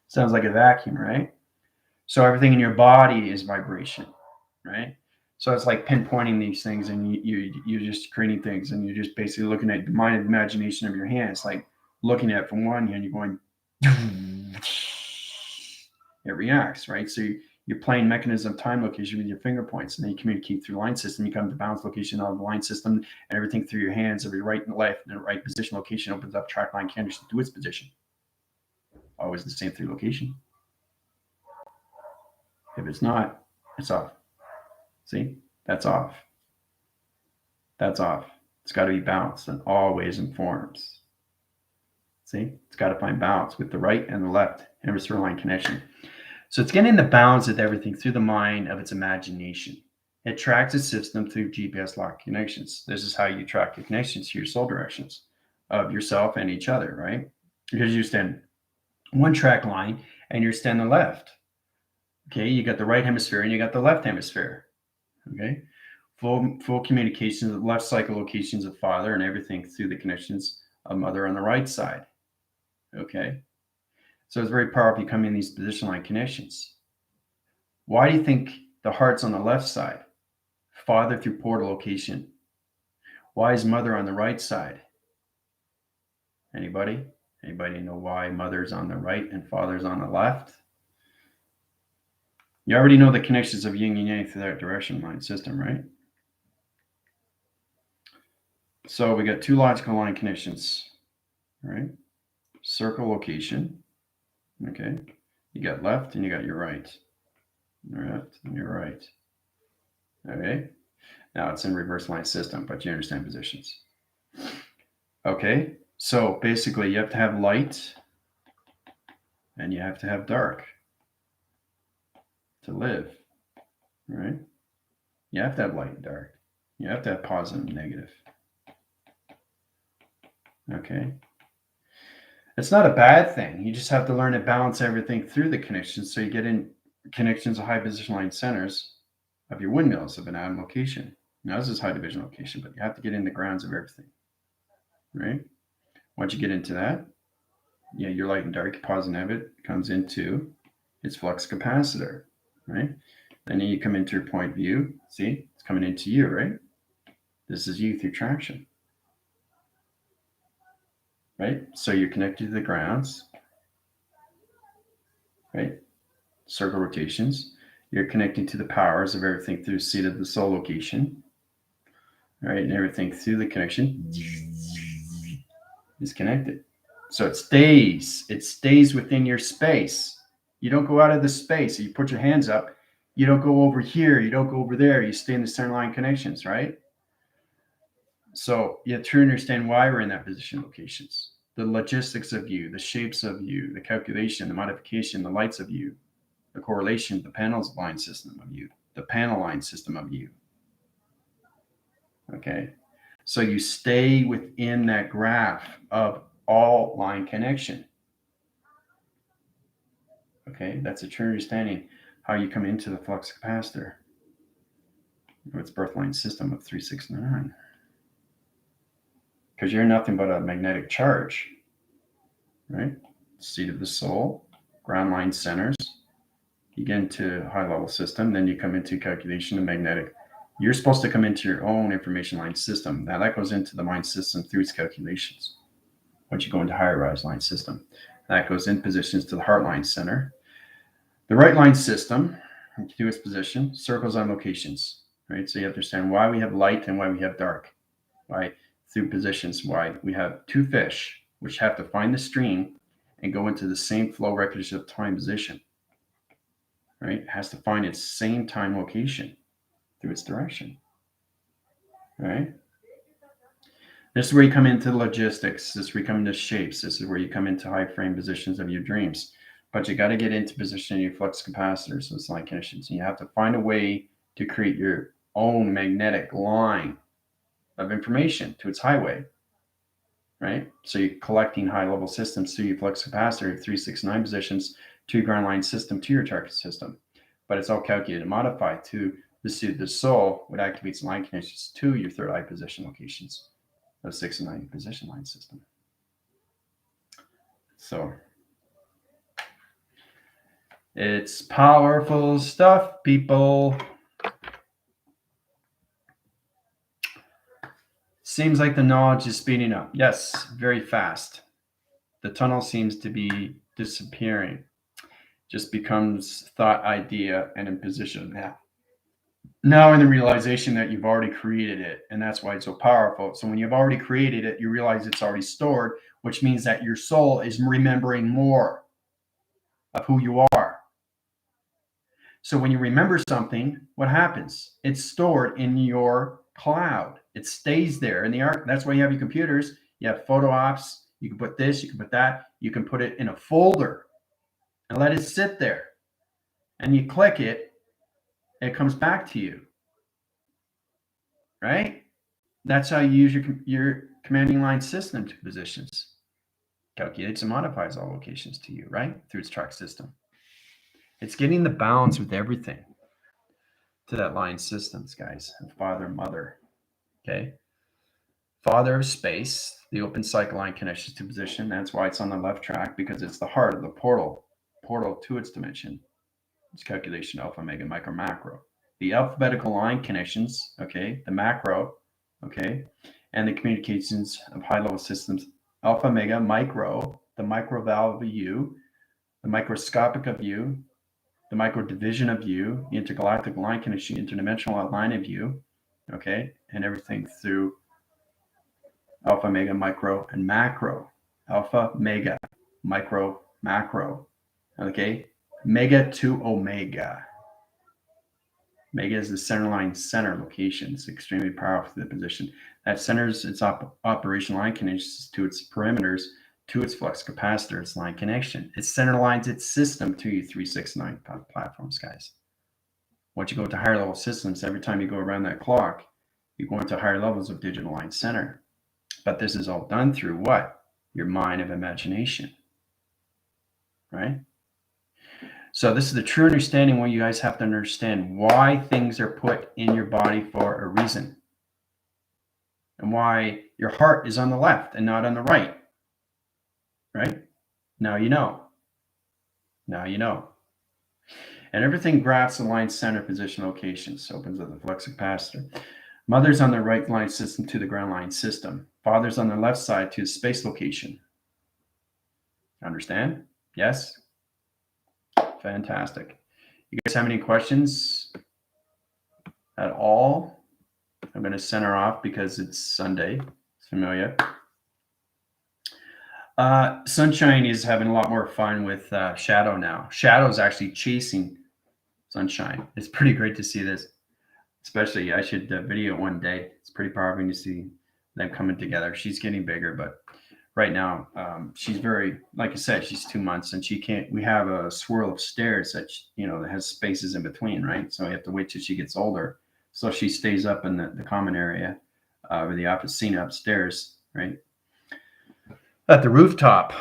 Sounds like a vacuum, right? So everything in your body is vibration, right? So it's like pinpointing these things, and you're just creating things, and you're just basically looking at the mind and imagination of your hands, like looking at it from one hand, you're going, it reacts, right? So you're playing mechanism time location with your finger points, and then you communicate through line system. You come to balance location of the line system, and everything through your hands, every right and left, and the right position location opens up track line canvas to its position. Always the same through location. If it's not, it's off. See, that's off. That's off. It's got to be balanced in all ways and forms. See, it's got to find balance with the right and the left hemisphere line connection. So it's getting the balance of everything through the mind of its imagination. It tracks its system through GPS lock connections. This is how you track the connections to your soul directions of yourself and each other, right? Because you stand one track line and you're standing left. Okay, you got the right hemisphere and you got the left hemisphere. Okay, full communications of left cycle locations of father and everything through the connections of mother on the right side. Okay, so it's very powerful coming in these position line connections. Why do you think The heart's on the left side. Father through portal location. Why is mother on the right side? Anybody? Anybody know why mother's on the right and father's on the left? You already know the connections of yin and yang through that direction line system, right? So we got two logical line connections, right? Circle location, okay? You got left and you got your right. Left and your right. Okay? Now it's in reverse line system, but you understand positions. Okay, so basically you have to have light and you have to have dark to live, right? You have to have light and dark. You have to have positive and negative. Okay. It's not a bad thing. You just have to learn to balance everything through the connections so you get in connections of high position line centers of your windmills of an atom location. Now this is high division location, but you have to get in the grounds of everything, right? Once you get into that, yeah, your light and dark, your positive and negative comes into its flux capacitor, right? And then you come into your point view. See, it's coming into you, right? This is you through traction, right? So you're connected to the grounds, right? Circle rotations. You're connecting to the powers of everything through seat of the soul location, right? And everything through the connection is connected. So it stays within your space. You don't go out of the space. You put your hands up. You don't go over here. You don't go over there. You stay in the center line connections, right? So you have to understand why we're in that position locations. The logistics of you, the shapes of you, the calculation, the modification, the lights of you, the correlation, the panels line system of you, the panel line system of you. Okay. So you stay within that graph of all line connection. Okay. That's a true understanding how you come into the flux capacitor. It's birth line system of 369. Because you're nothing but a magnetic charge, right? Seat of the soul, ground line centers. You get into high level system, then you come into calculation of magnetic. You're supposed to come into your own information line system. Now that goes into the mind system through its calculations. Once you go into higher rise line system, that goes in positions to the heart line center. The right line system, continuous position, circles on locations, right? So you understand why we have light and why we have dark, right? Through positions, why we have two fish, which have to find the stream and go into the same flow recognition of time position, right? It has to find its same time location through its direction, right? This is where you come into logistics. This is where you come into shapes. This is where you come into high frame positions of your dreams. But you got to get into position in your flux capacitors, so it's line connections. And you have to find a way to create your own magnetic line of information to its highway, right? So you're collecting high level systems through your flux capacitor, 369 positions to your ground line system, to your target system. But it's all calculated and modified to the seat of the soul, what activates line connections to your third eye position locations of 6 and 9 position line system. So it's powerful stuff, people. Seems like the knowledge is speeding up. Yes, very fast. The tunnel seems to be disappearing. Just becomes thought, idea, and in position now in the realization that you've already created it, and that's why it's so powerful. So when you've already created it, you realize it's already stored, which means that your soul is remembering more of who you are. So when you remember something, what happens? It's stored in your cloud. It stays there in the arc. That's why you have your computers. You have photo ops. You can put this, you can put that. You can put it in a folder and let it sit there. And you click it, and it comes back to you. Right? That's how you use your commanding line system to positions. Calculates and modifies all locations to you, right? Through its track system. It's getting the balance with everything to that line systems, guys. Father, mother. Okay. Father of space, the open cycle line connections to position. That's why it's on the left track, because it's the heart of the portal to its dimension. It's calculation alpha, omega, micro, macro. the alphabetical line connections, okay, the macro, okay, and the communications of high-level systems, alpha, mega, micro, the micro valve of you, the microscopic of you, the micro division of you, the intergalactic line connection, interdimensional line of you, okay, and everything through alpha, mega, micro, and macro. Alpha, mega, micro, macro, okay, mega to omega. Mega is the center line center location. It's extremely powerful for the position. That centers its operational line connections to its perimeters, to its flux capacitor, its line connection. It center lines its system to you 369 platforms, guys. Once you go to higher level systems, every time you go around that clock, you go into higher levels of digital line center. But this is all done through what? Your mind of imagination, right? So this is the true understanding where you guys have to understand why things are put in your body for a reason. And why your heart is on the left and not on the right. Right? Now you know. Now you know. And everything graphs the line center position locations. Opens up the flux capacitor. Mother's on the right line system to the ground line system. Father's on the left side to the space location. Understand? Yes? Fantastic. You guys have any questions at all? I'm going to center off because it's Sunday. It's familiar. Sunshine is having a lot more fun with Shadow now. Shadow's actually chasing Sunshine. It's pretty great to see this. Especially, I should video it one day. It's pretty powerful to see them coming together. She's getting bigger, but right now, she's very, like I said, she's 2 months and she can't, we have a swirl of stairs that, that has spaces in between, right? So we have to wait till she gets older. So she stays up in the common area or the opposite upstairs, right? At the rooftop.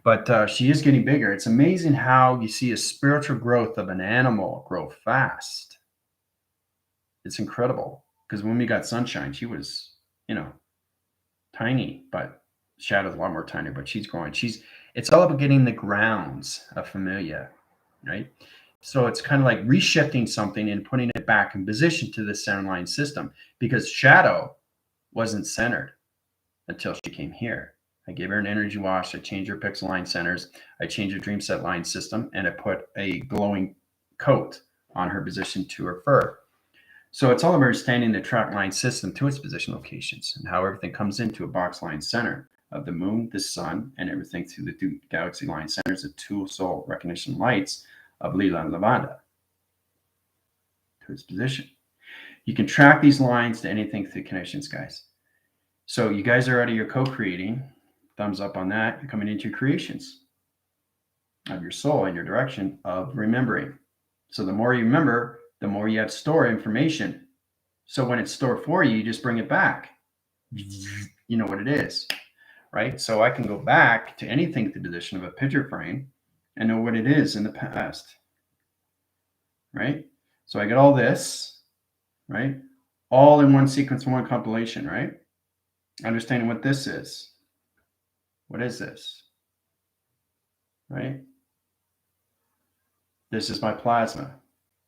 But she is getting bigger. It's amazing how you see a spiritual growth of an animal grow fast. It's incredible. Because when we got Sunshine, she was, tiny, but Shadow's a lot more tiny, but she's growing. It's all about getting the grounds of familia, right? So it's kind of like reshifting something and putting it back in position to the center line system, because Shadow wasn't centered until she came here. I gave her an energy wash. I changed her pixel line centers. I changed her dream set line system, and I put a glowing coat on her position to her fur. So it's all about understanding the track line system to its position locations and how everything comes into a box line center of the moon, the sun, and everything through the galaxy line centers, the two soul recognition lights of Lila and Lavanda to its position. You can track these lines to anything through connections, guys. So you guys are out of your co-creating. Thumbs up on that. You're coming into your creations of your soul and your direction of remembering. So the more you remember, the more you have to store information. So when it's stored for you, you just bring it back. You know what it is, right? So I can go back to anything through the position of a picture frame and know what it is in the past, right? So I get all this, right? All in one sequence, one compilation, right? Understanding what this is. What is this, right? This is my plasma.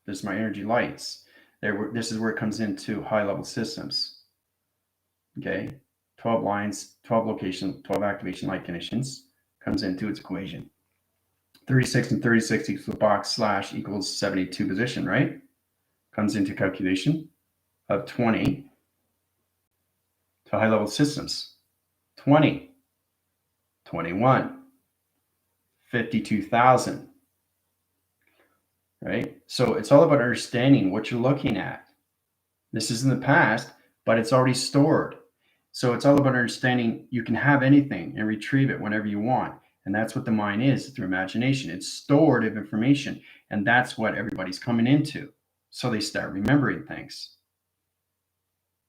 This is my energy lights. This is where it comes into high-level systems. Okay, 12 lines, 12 locations, 12 activation light conditions comes into its equation. 36 and 36 equals the box slash equals 72 position, right? Comes into calculation of 20 to high-level systems. 20, 21, 52,000. Right? So it's all about understanding what you're looking at. This is in the past, but it's already stored. So it's all about understanding you can have anything and retrieve it whenever you want. And that's what the mind is through imagination. It's stored of information. And that's what everybody's coming into. So they start remembering things.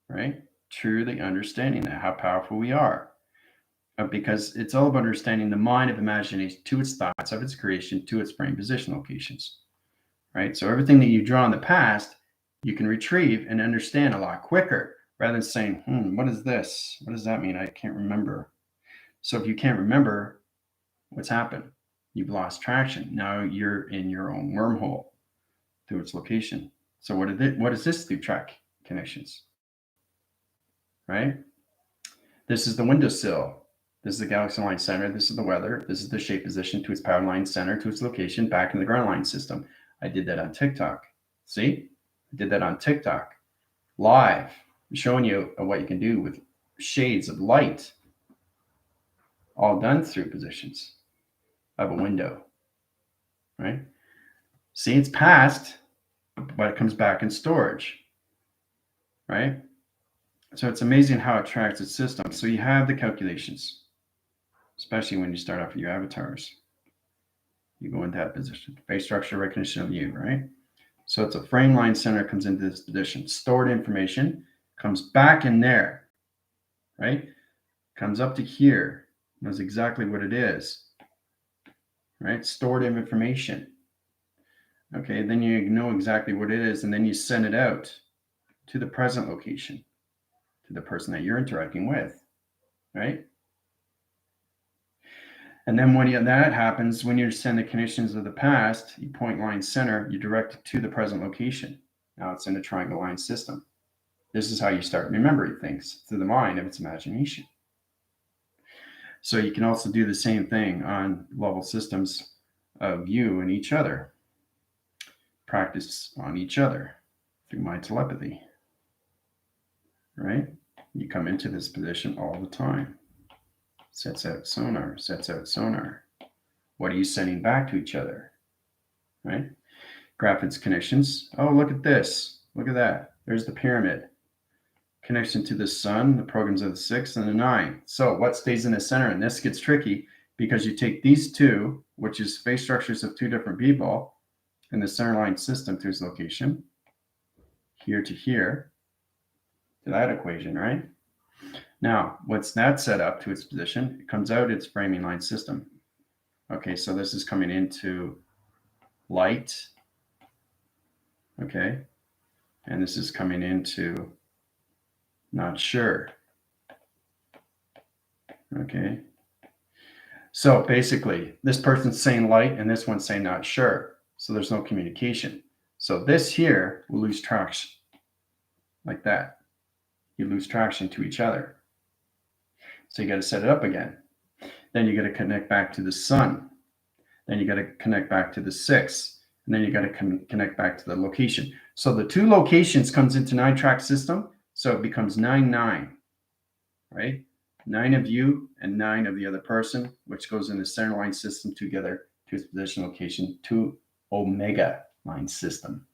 Right? Truly understanding that, how powerful we are. Because it's all about understanding the mind of imagination to its thoughts, of its creation, to its brain position locations. Right? So everything that you draw in the past, you can retrieve and understand a lot quicker rather than saying, what is this? What does that mean? I can't remember. So if you can't remember, what's happened? You've lost traction. Now you're in your own wormhole to its location. So what does this do? Track connections, right? This is the windowsill. This is the galaxy line center. This is the weather. This is the shape position to its power line center, to its location, back in the ground line system. I did that on TikTok. See? I did that on TikTok. Live. I'm showing you what you can do with shades of light, all done through positions of a window, right? See, it's passed, but it comes back in storage, right? So it's amazing how it tracks its system. So you have the calculations, especially when you start off with your avatars. You go into that position, phase structure recognition of you, right? So it's a frame line center comes into this position. Stored information comes back in there, right? Comes up to here, knows exactly what it is, right? Stored information. Okay, then you know exactly what it is, and then you send it out to the present location, to the person that you're interacting with, right? And then when that happens, when you send the conditions of the past, you point line center, you direct it to the present location. Now it's in a triangle line system. This is how you start remembering things through the mind of its imagination. So you can also do the same thing on level systems of you and each other. Practice on each other through mind telepathy, right? You come into this position all the time. Sets out sonar, sets out sonar. What are you sending back to each other, right? Graph its connections. Oh, look at this. Look at that. There's the pyramid. Connection to the sun, the programs of the 6 and the 9. So what stays in the center? And this gets tricky because you take these two, which is phase structures of two different people, in the center line system to its location, here to here, to that equation, right? Now, once that's set up to its position, it comes out its framing line system. Okay, so this is coming into light. Okay, and this is coming into not sure. Okay, so basically, this person's saying light and this one's saying not sure. So there's no communication. So this here will lose traction like that. You lose traction to each other. So you got to set it up again. Then you got to connect back to the sun. Then you got to connect back to the 6. And then you got to connect back to the location. So the two locations comes into 9-track system. So it becomes 9-9, right? 9 of you and 9 of the other person, which goes in the center line system together to its position location to omega line system.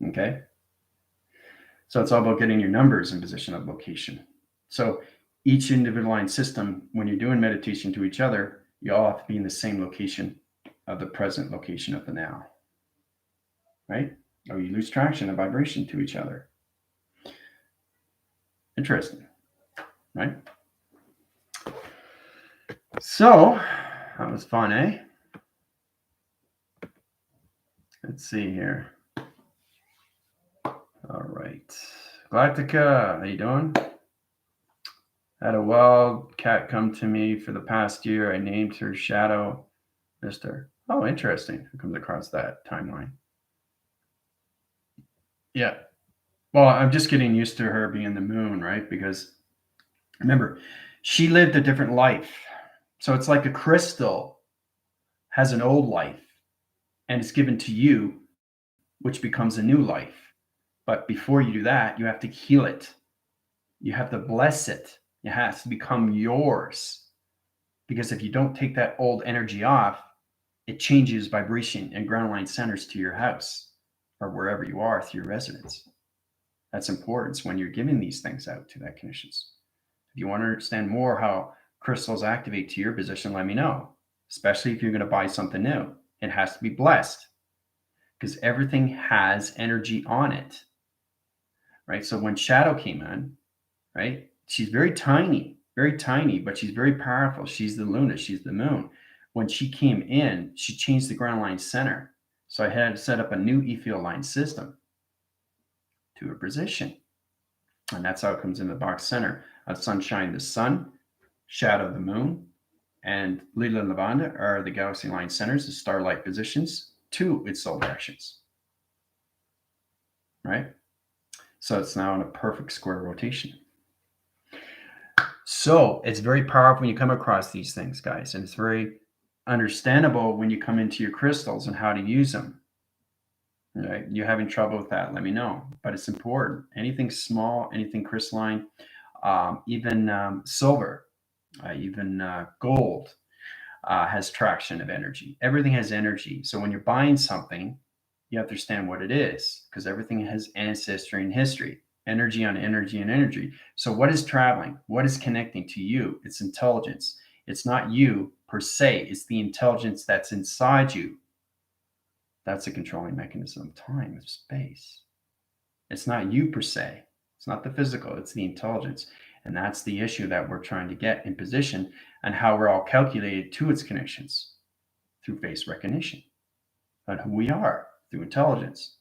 Okay? So it's all about getting your numbers in position of location. So each individual line system, when you're doing meditation to each other, you all have to be in the same location of the present location of the now, right? Or you lose traction and vibration to each other. Interesting, right? So that was fun, eh? Let's see here. All right. Galactica, how you doing? Had a wild cat come to me for the past year. I named her Shadow Mister. Oh, interesting. Who comes across that timeline? Yeah. Well, I'm just getting used to her being the moon, right? Because remember, she lived a different life. So it's like a crystal has an old life and it's given to you, which becomes a new life. But before you do that, you have to heal it. You have to bless it. It has to become yours. Because if you don't take that old energy off, it changes vibration and ground line centers to your house or wherever you are through your residence. That's important when you're giving these things out to that conditions. If you want to understand more how crystals activate to your position, let me know, especially if you're going to buy something new. It has to be blessed because everything has energy on it, right? So when Shadow came in, right, she's very tiny, but she's very powerful. She's the Luna, she's the moon. When she came in, she changed the ground line center. So I had to set up a new E-field line system to her position. And that's how it comes in the box center of Sunshine, the sun, Shadow, the moon, and Lila and Lavanda are the galaxy line centers, the starlight positions to its soul directions. right? So it's now in a perfect square rotation. So it's very powerful when you come across these things, guys, and it's very understandable when you come into your crystals and how to use them. Right? You're having trouble with that, let me know. But it's important. Anything small, anything crystalline, even silver, even gold has traction of energy. Everything has energy. So when you're buying something, you have to understand what it is, because everything has ancestry and history, energy on energy and energy. So what is traveling? What is connecting to you? It's intelligence. It's not you per se. It's the intelligence that's inside you. That's a controlling mechanism of time, of space. It's not you per se. It's not the physical. It's the intelligence. And that's the issue that we're trying to get in position, and how we're all calculated to its connections through face recognition on who we are through intelligence,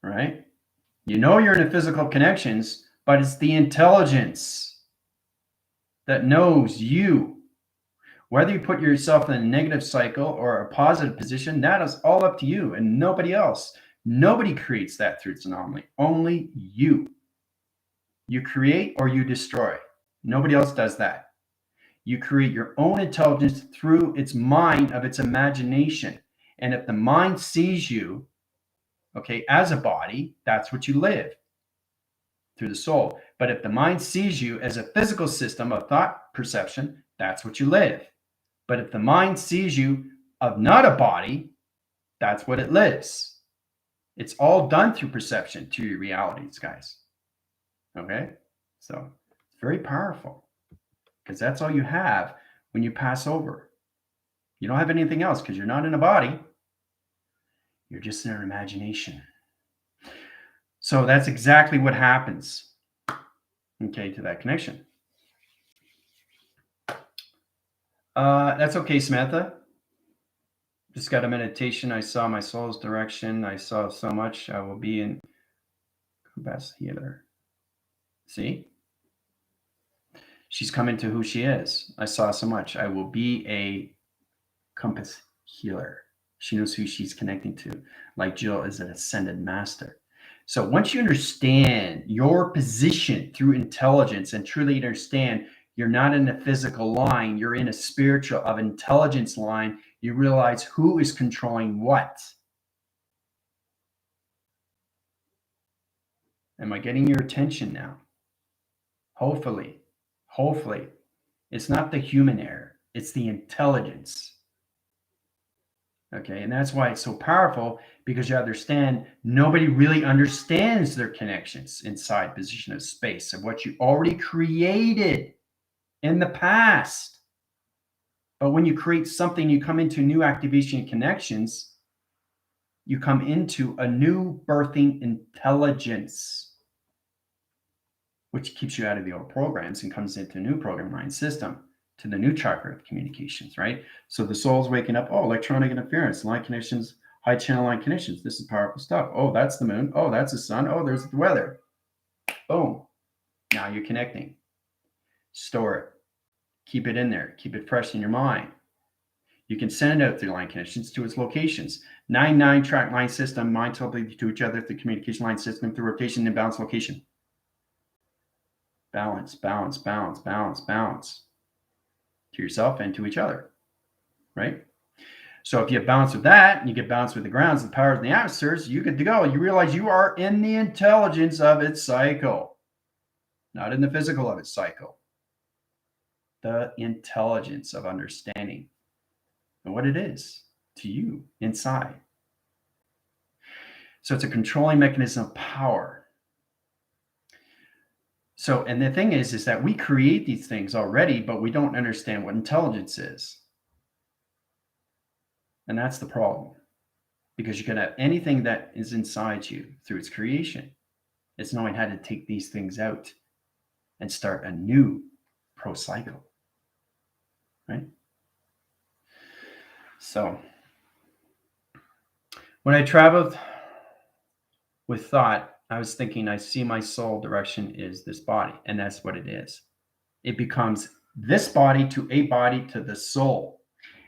right? You know you're in a physical connections, but it's the intelligence that knows you. Whether you put yourself in a negative cycle or a positive position, that is all up to you and nobody else. Nobody creates that through its anomaly. Only you. You create or you destroy. Nobody else does that. You create your own intelligence through its mind of its imagination. And if the mind sees you, okay, as a body, that's what you live through the soul. But if the mind sees you as a physical system of thought perception, that's what you live. But if the mind sees you of not a body, that's what it lives. It's all done through perception to your realities, guys. Okay? So it's very powerful, because that's all you have when you pass over. You don't have anything else because you're not in a body. You're just in your imagination. So that's exactly what happens, okay, to that connection. That's okay, Samantha. Just got a meditation. I saw my soul's direction. I saw so much. I will be in best healer. See? She's coming to who she is. I saw so much. I will be a compass healer. She knows who she's connecting to. Like Jill is an ascended master. So once you understand your position through intelligence and truly understand you're not in a physical line, you're in a spiritual of intelligence line, you realize who is controlling what. Am I getting your attention now? Hopefully. It's not the human error, it's the intelligence. Okay, and that's why it's so powerful, because you understand nobody really understands their connections inside position of space of what you already created in the past. But when you create something, you come into new activation connections, you come into a new birthing intelligence, which keeps you out of the old programs and comes into a new program line system, to the new chakra of communications, right? So the soul's waking up. Oh, electronic interference, line connections, high channel line connections. This is powerful stuff. Oh, that's the moon. Oh, that's the sun. Oh, there's the weather. Boom. Now you're connecting. Store it. Keep it in there. Keep it fresh in your mind. You can send it out through line connections to its locations. 9-9 track line system, mind telepathy to each other through communication line system through rotation and balance location. Balance, balance, balance, balance, balance. To yourself and to each other, right? So if you have balance with that, and you get balance with the grounds, the powers, and the atmospheres, you get to go. You realize you are in the intelligence of its cycle, not in the physical of its cycle. The intelligence of understanding and what it is to you inside. So it's a controlling mechanism of power. So, and the thing is that we create these things already, but we don't understand what intelligence is. And that's the problem, because you can have anything that is inside you through its creation. It's knowing how to take these things out and start a new pro cycle, right? So when I traveled with thought, I was thinking, I see my soul direction is this body, and that's what it is. It becomes this body to a body to the soul.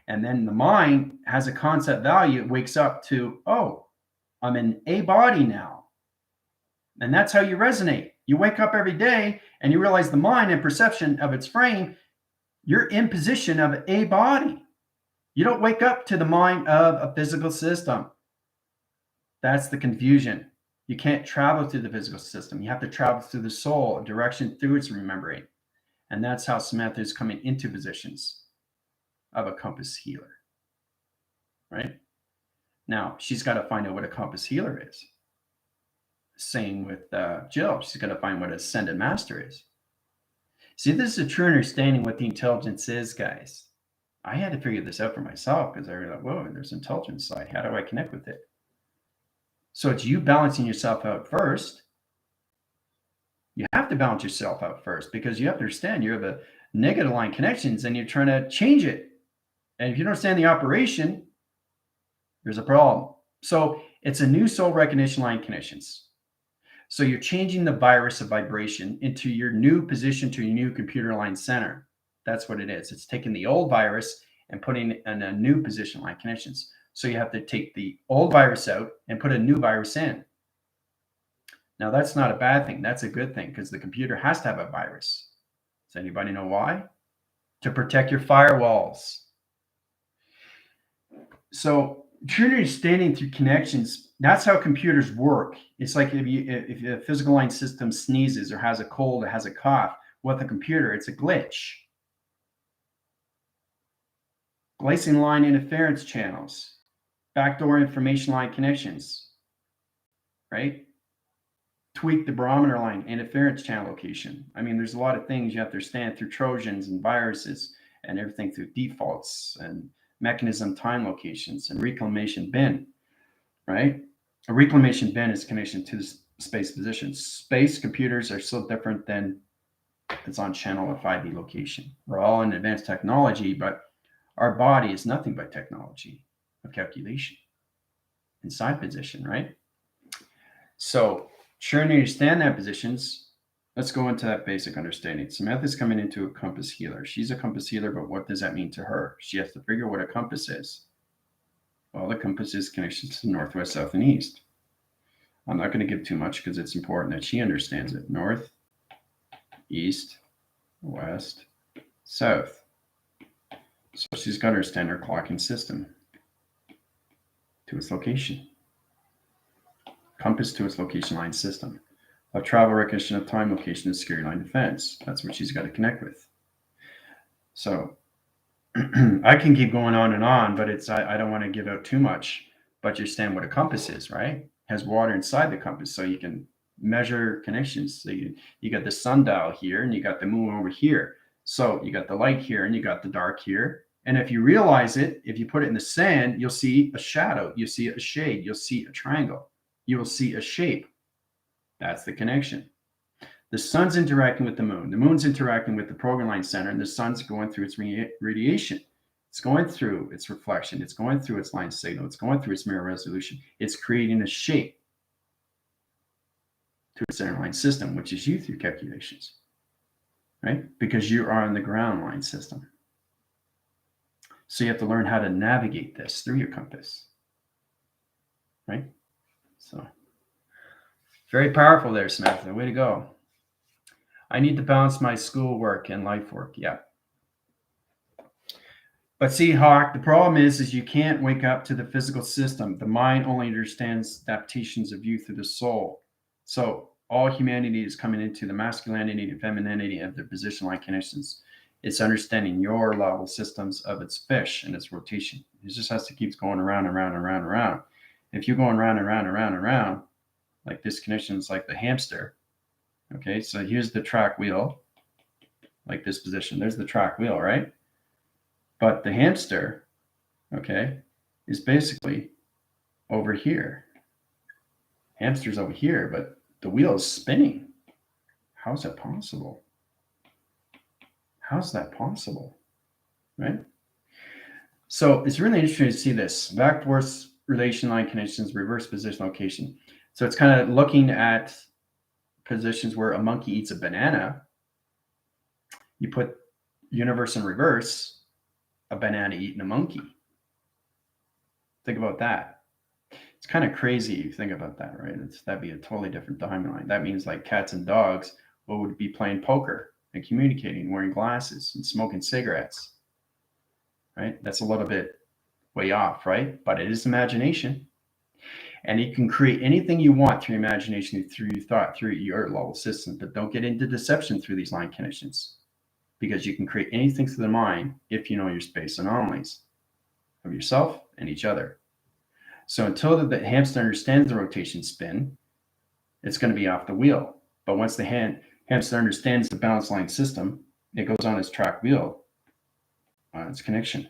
And then the mind has a concept value. It wakes up to, oh, I'm in a body now. And that's how you resonate. You wake up every day and you realize the mind and perception of its frame, you're in position of a body. You don't wake up to the mind of a physical system. That's the confusion. You can't travel through the physical system. You have to travel through the soul, a direction through its remembering. And that's how Samantha is coming into positions of a compass healer, right? Now, she's got to find out what a compass healer is. Same with Jill. She's got to find what an ascended master is. See, this is a true understanding what the intelligence is, guys. I had to figure this out for myself because I realized, whoa, there's intelligence side. How do I connect with it? So it's you balancing yourself out first. You have to balance yourself out first because you have to understand you have a negative line connections and you're trying to change it. And if you don't understand the operation, there's a problem. So it's a new soul recognition line connections. So you're changing the virus of vibration into your new position to your new computer line center. That's what it is. It's taking the old virus and putting it in a new position line connections. So you have to take the old virus out and put a new virus in. Now that's not a bad thing. That's a good thing because the computer has to have a virus. Does anybody know why? To protect your firewalls. So true understanding through connections, that's how computers work. It's like if a physical line system sneezes or has a cold or has a cough, with a computer, it's a glitch. Glycine line interference channels, backdoor information line connections, right? Tweak the barometer line interference channel location. I mean, there's a lot of things you have to understand through Trojans and viruses and everything through defaults and mechanism time locations and reclamation bin, right? A reclamation bin is connection to the space position. Space computers are so different than it's on channel or 5D location. We're all in advanced technology, but our body is nothing but technology of calculation inside position, right? So sure to understand that positions, let's go into that basic understanding. Samantha's coming into a compass healer. She's a compass healer, but what does that mean to her? She has to figure what a compass is. Well, the compass is connection to the northwest, south, and east. I'm not going to give too much because it's important that she understands it. North, east, west, south. So she's got to understand her clocking system to its location. Compass to its location line system. A travel recognition of time, location, and security line defense. That's what she's got to connect with. So I can keep going on and on, but I don't want to give out too much. But you understand what a compass is, right? It has water inside the compass, so you can measure connections. So you got the sundial here, and you got the moon over here. So you got the light here, and you got the dark here. And if you realize it, if you put it in the sand, you'll see a shadow. You'll see a shade. You'll see a triangle. You will see a shape. That's the connection. The sun's interacting with the moon. The moon's interacting with the program line center, and the sun's going through its radiation. It's going through its reflection. It's going through its line signal. It's going through its mirror resolution. It's creating a shape to its center line system, which is you through calculations, right? Because you are on the ground line system. So you have to learn how to navigate this through your compass, right? So very powerful there, Samantha. Way to go. I need to balance my schoolwork and life work. Yeah. But see, Hawk, the problem is you can't wake up to the physical system. The mind only understands adaptations of you through the soul. So all humanity is coming into the masculinity and femininity of their position line connections. It's understanding your level systems of its fish and its rotation. It just has to keep going around and around and around and around. If you're going around and around and around and around, like this connection is like the hamster. Okay, so here's the track wheel, like this position. There's the track wheel, right? But the hamster, okay, is basically over here. Hamster's over here, but the wheel is spinning. How's that possible? How's that possible? Right? So it's really interesting to see this. Back force relation line connections, reverse position location. So it's kind of looking at positions where a monkey eats a banana. You put universe in reverse, a banana eating a monkey. Think about that. It's It's kind of crazy you think about that, right? That'd be a totally different timeline. That means like cats and dogs would be playing poker and communicating, wearing glasses and smoking cigarettes, right? That's a little bit way off, right? But it is imagination. And you can create anything you want through imagination, through your thought, through your level system. But don't get into deception through these line connections, because you can create anything through the mind if you know your space anomalies of yourself and each other. So until the hamster understands the rotation spin, it's going to be off the wheel. But once the hamster understands the balance line system, it goes on its track wheel on its connection.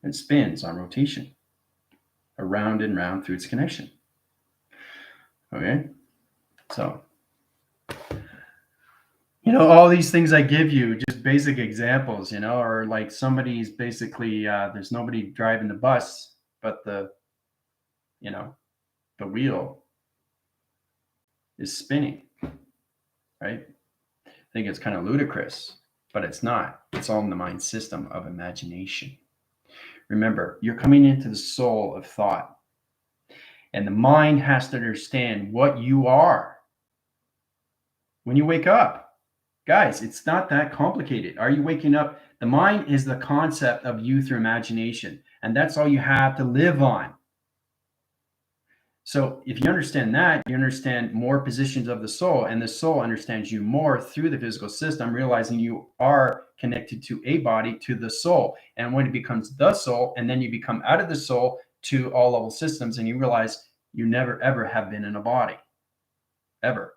It spins on rotation, around and round through its connection. Okay? So, all these things I give you, just basic examples, or like somebody's basically, there's nobody driving the bus, but the wheel is spinning, right? I think it's kind of ludicrous, but it's not. It's all in the mind system of imagination. Remember, you're coming into the soul of thought, and the mind has to understand what you are when you wake up. Guys, it's not that complicated. Are you waking up? The mind is the concept of you through imagination, and that's all you have to live on. So if you understand that, you understand more positions of the soul, and the soul understands you more through the physical system, realizing you are connected to a body, to the soul. And when it becomes the soul, and then you become out of the soul to all level systems, and you realize you never, ever have been in a body, ever.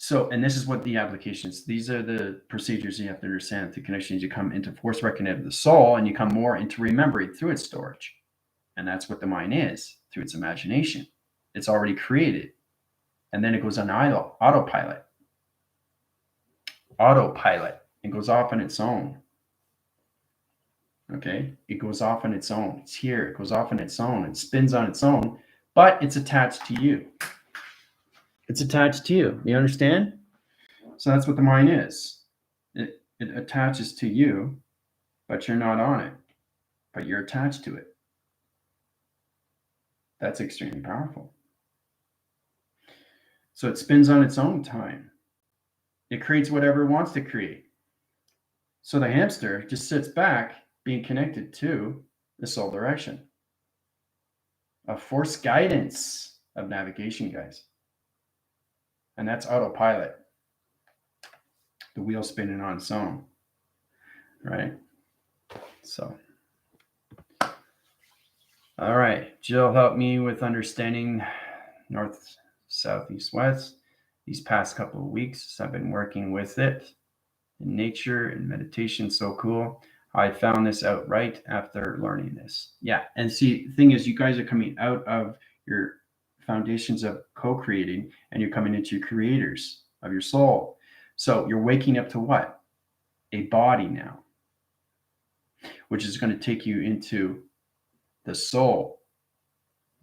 So, and this is what the applications, these are the procedures you have to understand. The connections, you come into force recognition of the soul, and you come more into remembering through its storage. And that's what the mind is, through its imagination. It's already created. And then it goes on autopilot. It goes off on its own. Okay? It goes off on its own. It's here. It goes off on its own. It spins on its own, but it's attached to you. It's attached to you. You understand? So that's what the mind is. It attaches to you, but you're not on it. But you're attached to it. That's extremely powerful. So it spins on its own time. It creates whatever it wants to create. So the hamster just sits back, being connected to the soul direction. A force guidance of navigation, guys. And that's autopilot. The wheel spinning on its own. Right? So. All right. Jill helped me with understanding north, south, east, west. These past couple of weeks, I've been working with it in nature and meditation. So cool. I found this out right after learning this. Yeah. And see, the thing is, you guys are coming out of your foundations of co-creating, and you're coming into your creators of your soul. So you're waking up to what? A body now, which is going to take you into the soul,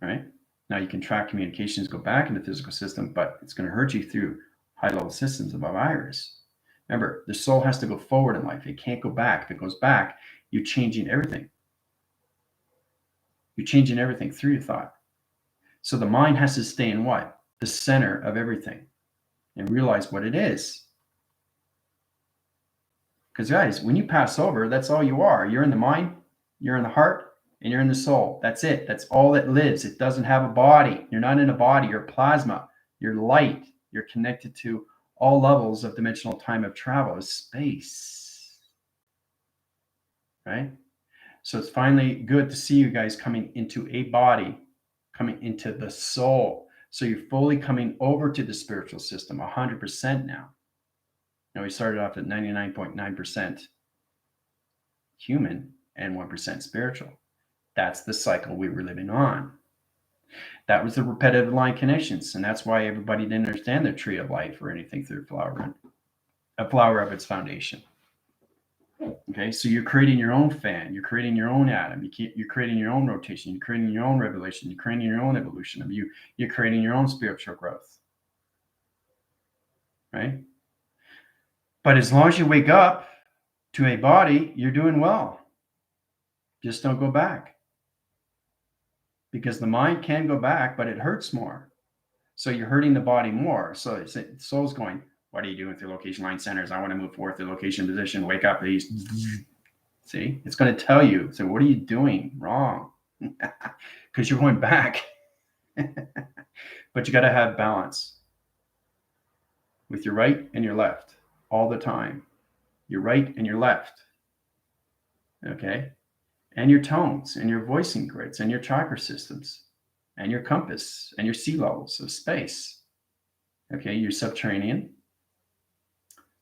right? Now you can track communications, go back into the physical system, but it's going to hurt you through high-level systems above iris. Remember, the soul has to go forward in life. It can't go back. If it goes back, you're changing everything. You're changing everything through your thought. So the mind has to stay in what? The center of everything, and realize what it is. Because guys, when you pass over, that's all you are. You're in the mind, you're in the heart, and you're in the soul. That's it. That's all that lives. It doesn't have a body. You're not in a body. You're plasma. You're light. You're connected to all levels of dimensional time of travel, is space. Right? So it's finally good to see you guys coming into a body, coming into the soul. So you're fully coming over to the spiritual system, 100% now. Now we started off at 99.9% human and 1% spiritual. That's the cycle we were living on. That was the repetitive line connections, and that's why everybody didn't understand the tree of life or anything through a flower of its foundation. Okay, so you're creating your own fan, you're creating your own atom, you're creating your own rotation, you're creating your own revelation, you're creating your own evolution of you, you're creating your own spiritual growth. Right? But as long as you wake up to a body, you're doing well. Just don't go back. because the mind can go back, but it hurts more. So you're hurting the body more. So the soul's going, what are you doing through location line centers? I want to move forward through location position. Wake up, please. See, it's going to tell you. So what are you doing wrong? Because you're going back. But you got to have balance with your right and your left all the time. Your right and your left. Okay. And your tones and your voicing grids and your chakra systems and your compass and your sea levels of space. Okay. Your subterranean,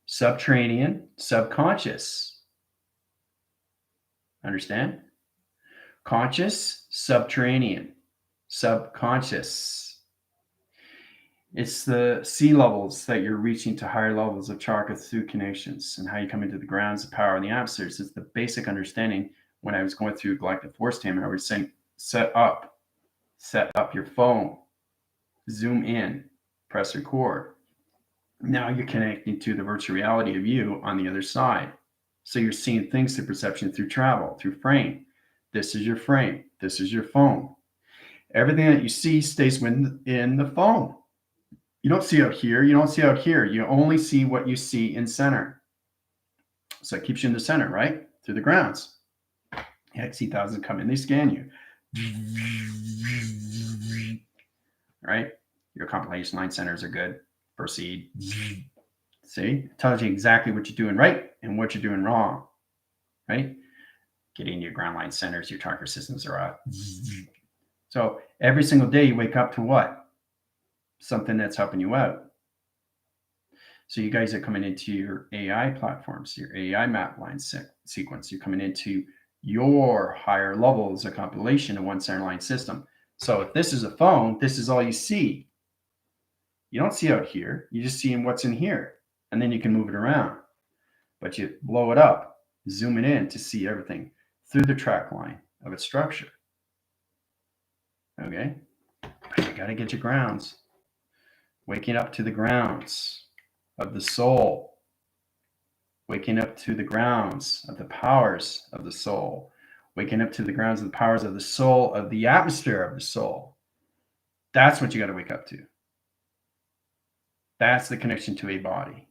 subconscious. Understand? Conscious, subterranean, subconscious. It's the sea levels that you're reaching to higher levels of chakra through connections and how you come into the grounds of power and the atmospheres. It's the basic understanding. When I was going through Galactic Force Taming, I was saying, set up your phone, zoom in, press record. Now you're connecting to the virtual reality of you on the other side. So you're seeing things through perception, through travel, through frame. This is your frame. This is your phone. Everything that you see stays in the phone. You don't see out here. You don't see out here. You only see what you see in center. So it keeps you in the center, right? Through the grounds. Yeah, I see thousands come in. They scan you. Right? Your compilation line centers are good. Proceed. See? It tells you exactly what you're doing right and what you're doing wrong. Right? Getting your ground line centers, your chakra systems are up. So every single day you wake up to what? Something that's helping you out. So you guys are coming into your AI platforms, your AI map line sequence. You're coming into your higher levels of compilation of one center line system. So if this is a phone, this is all you see. You don't see out here. You just see what's in here. And then you can move it around. But you blow it up, zoom it in to see everything through the track line of its structure. Okay? But you got to get your grounds. Waking up to the grounds of the soul, waking up to the grounds of the powers of the soul, waking up to the grounds of the powers of the soul, of the atmosphere of the soul. That's what you got to wake up to. That's the connection to a body.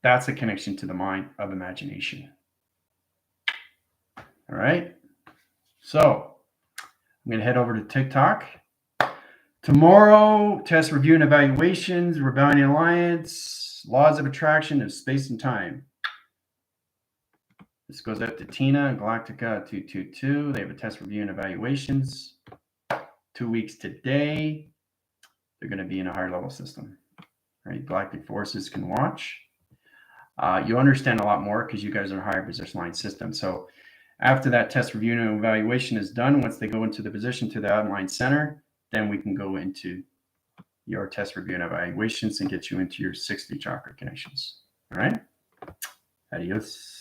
That's the connection to the mind of imagination. All right. So I'm going to head over to TikTok. Tomorrow, test, review, and evaluations, Rebellion Alliance, laws of attraction of space and time. This goes out to Tina and Galactica 222. They have a test, review, and evaluations. 2 weeks today. They're going to be in a higher level system. Right? Galactic Forces can watch. You'll understand a lot more because you guys are in a higher position line system. So after that test, review, and evaluation is done, once they go into the position to the outline center, then we can go into your test, review, and evaluations and get you into your 60 chakra connections. All right? Adios.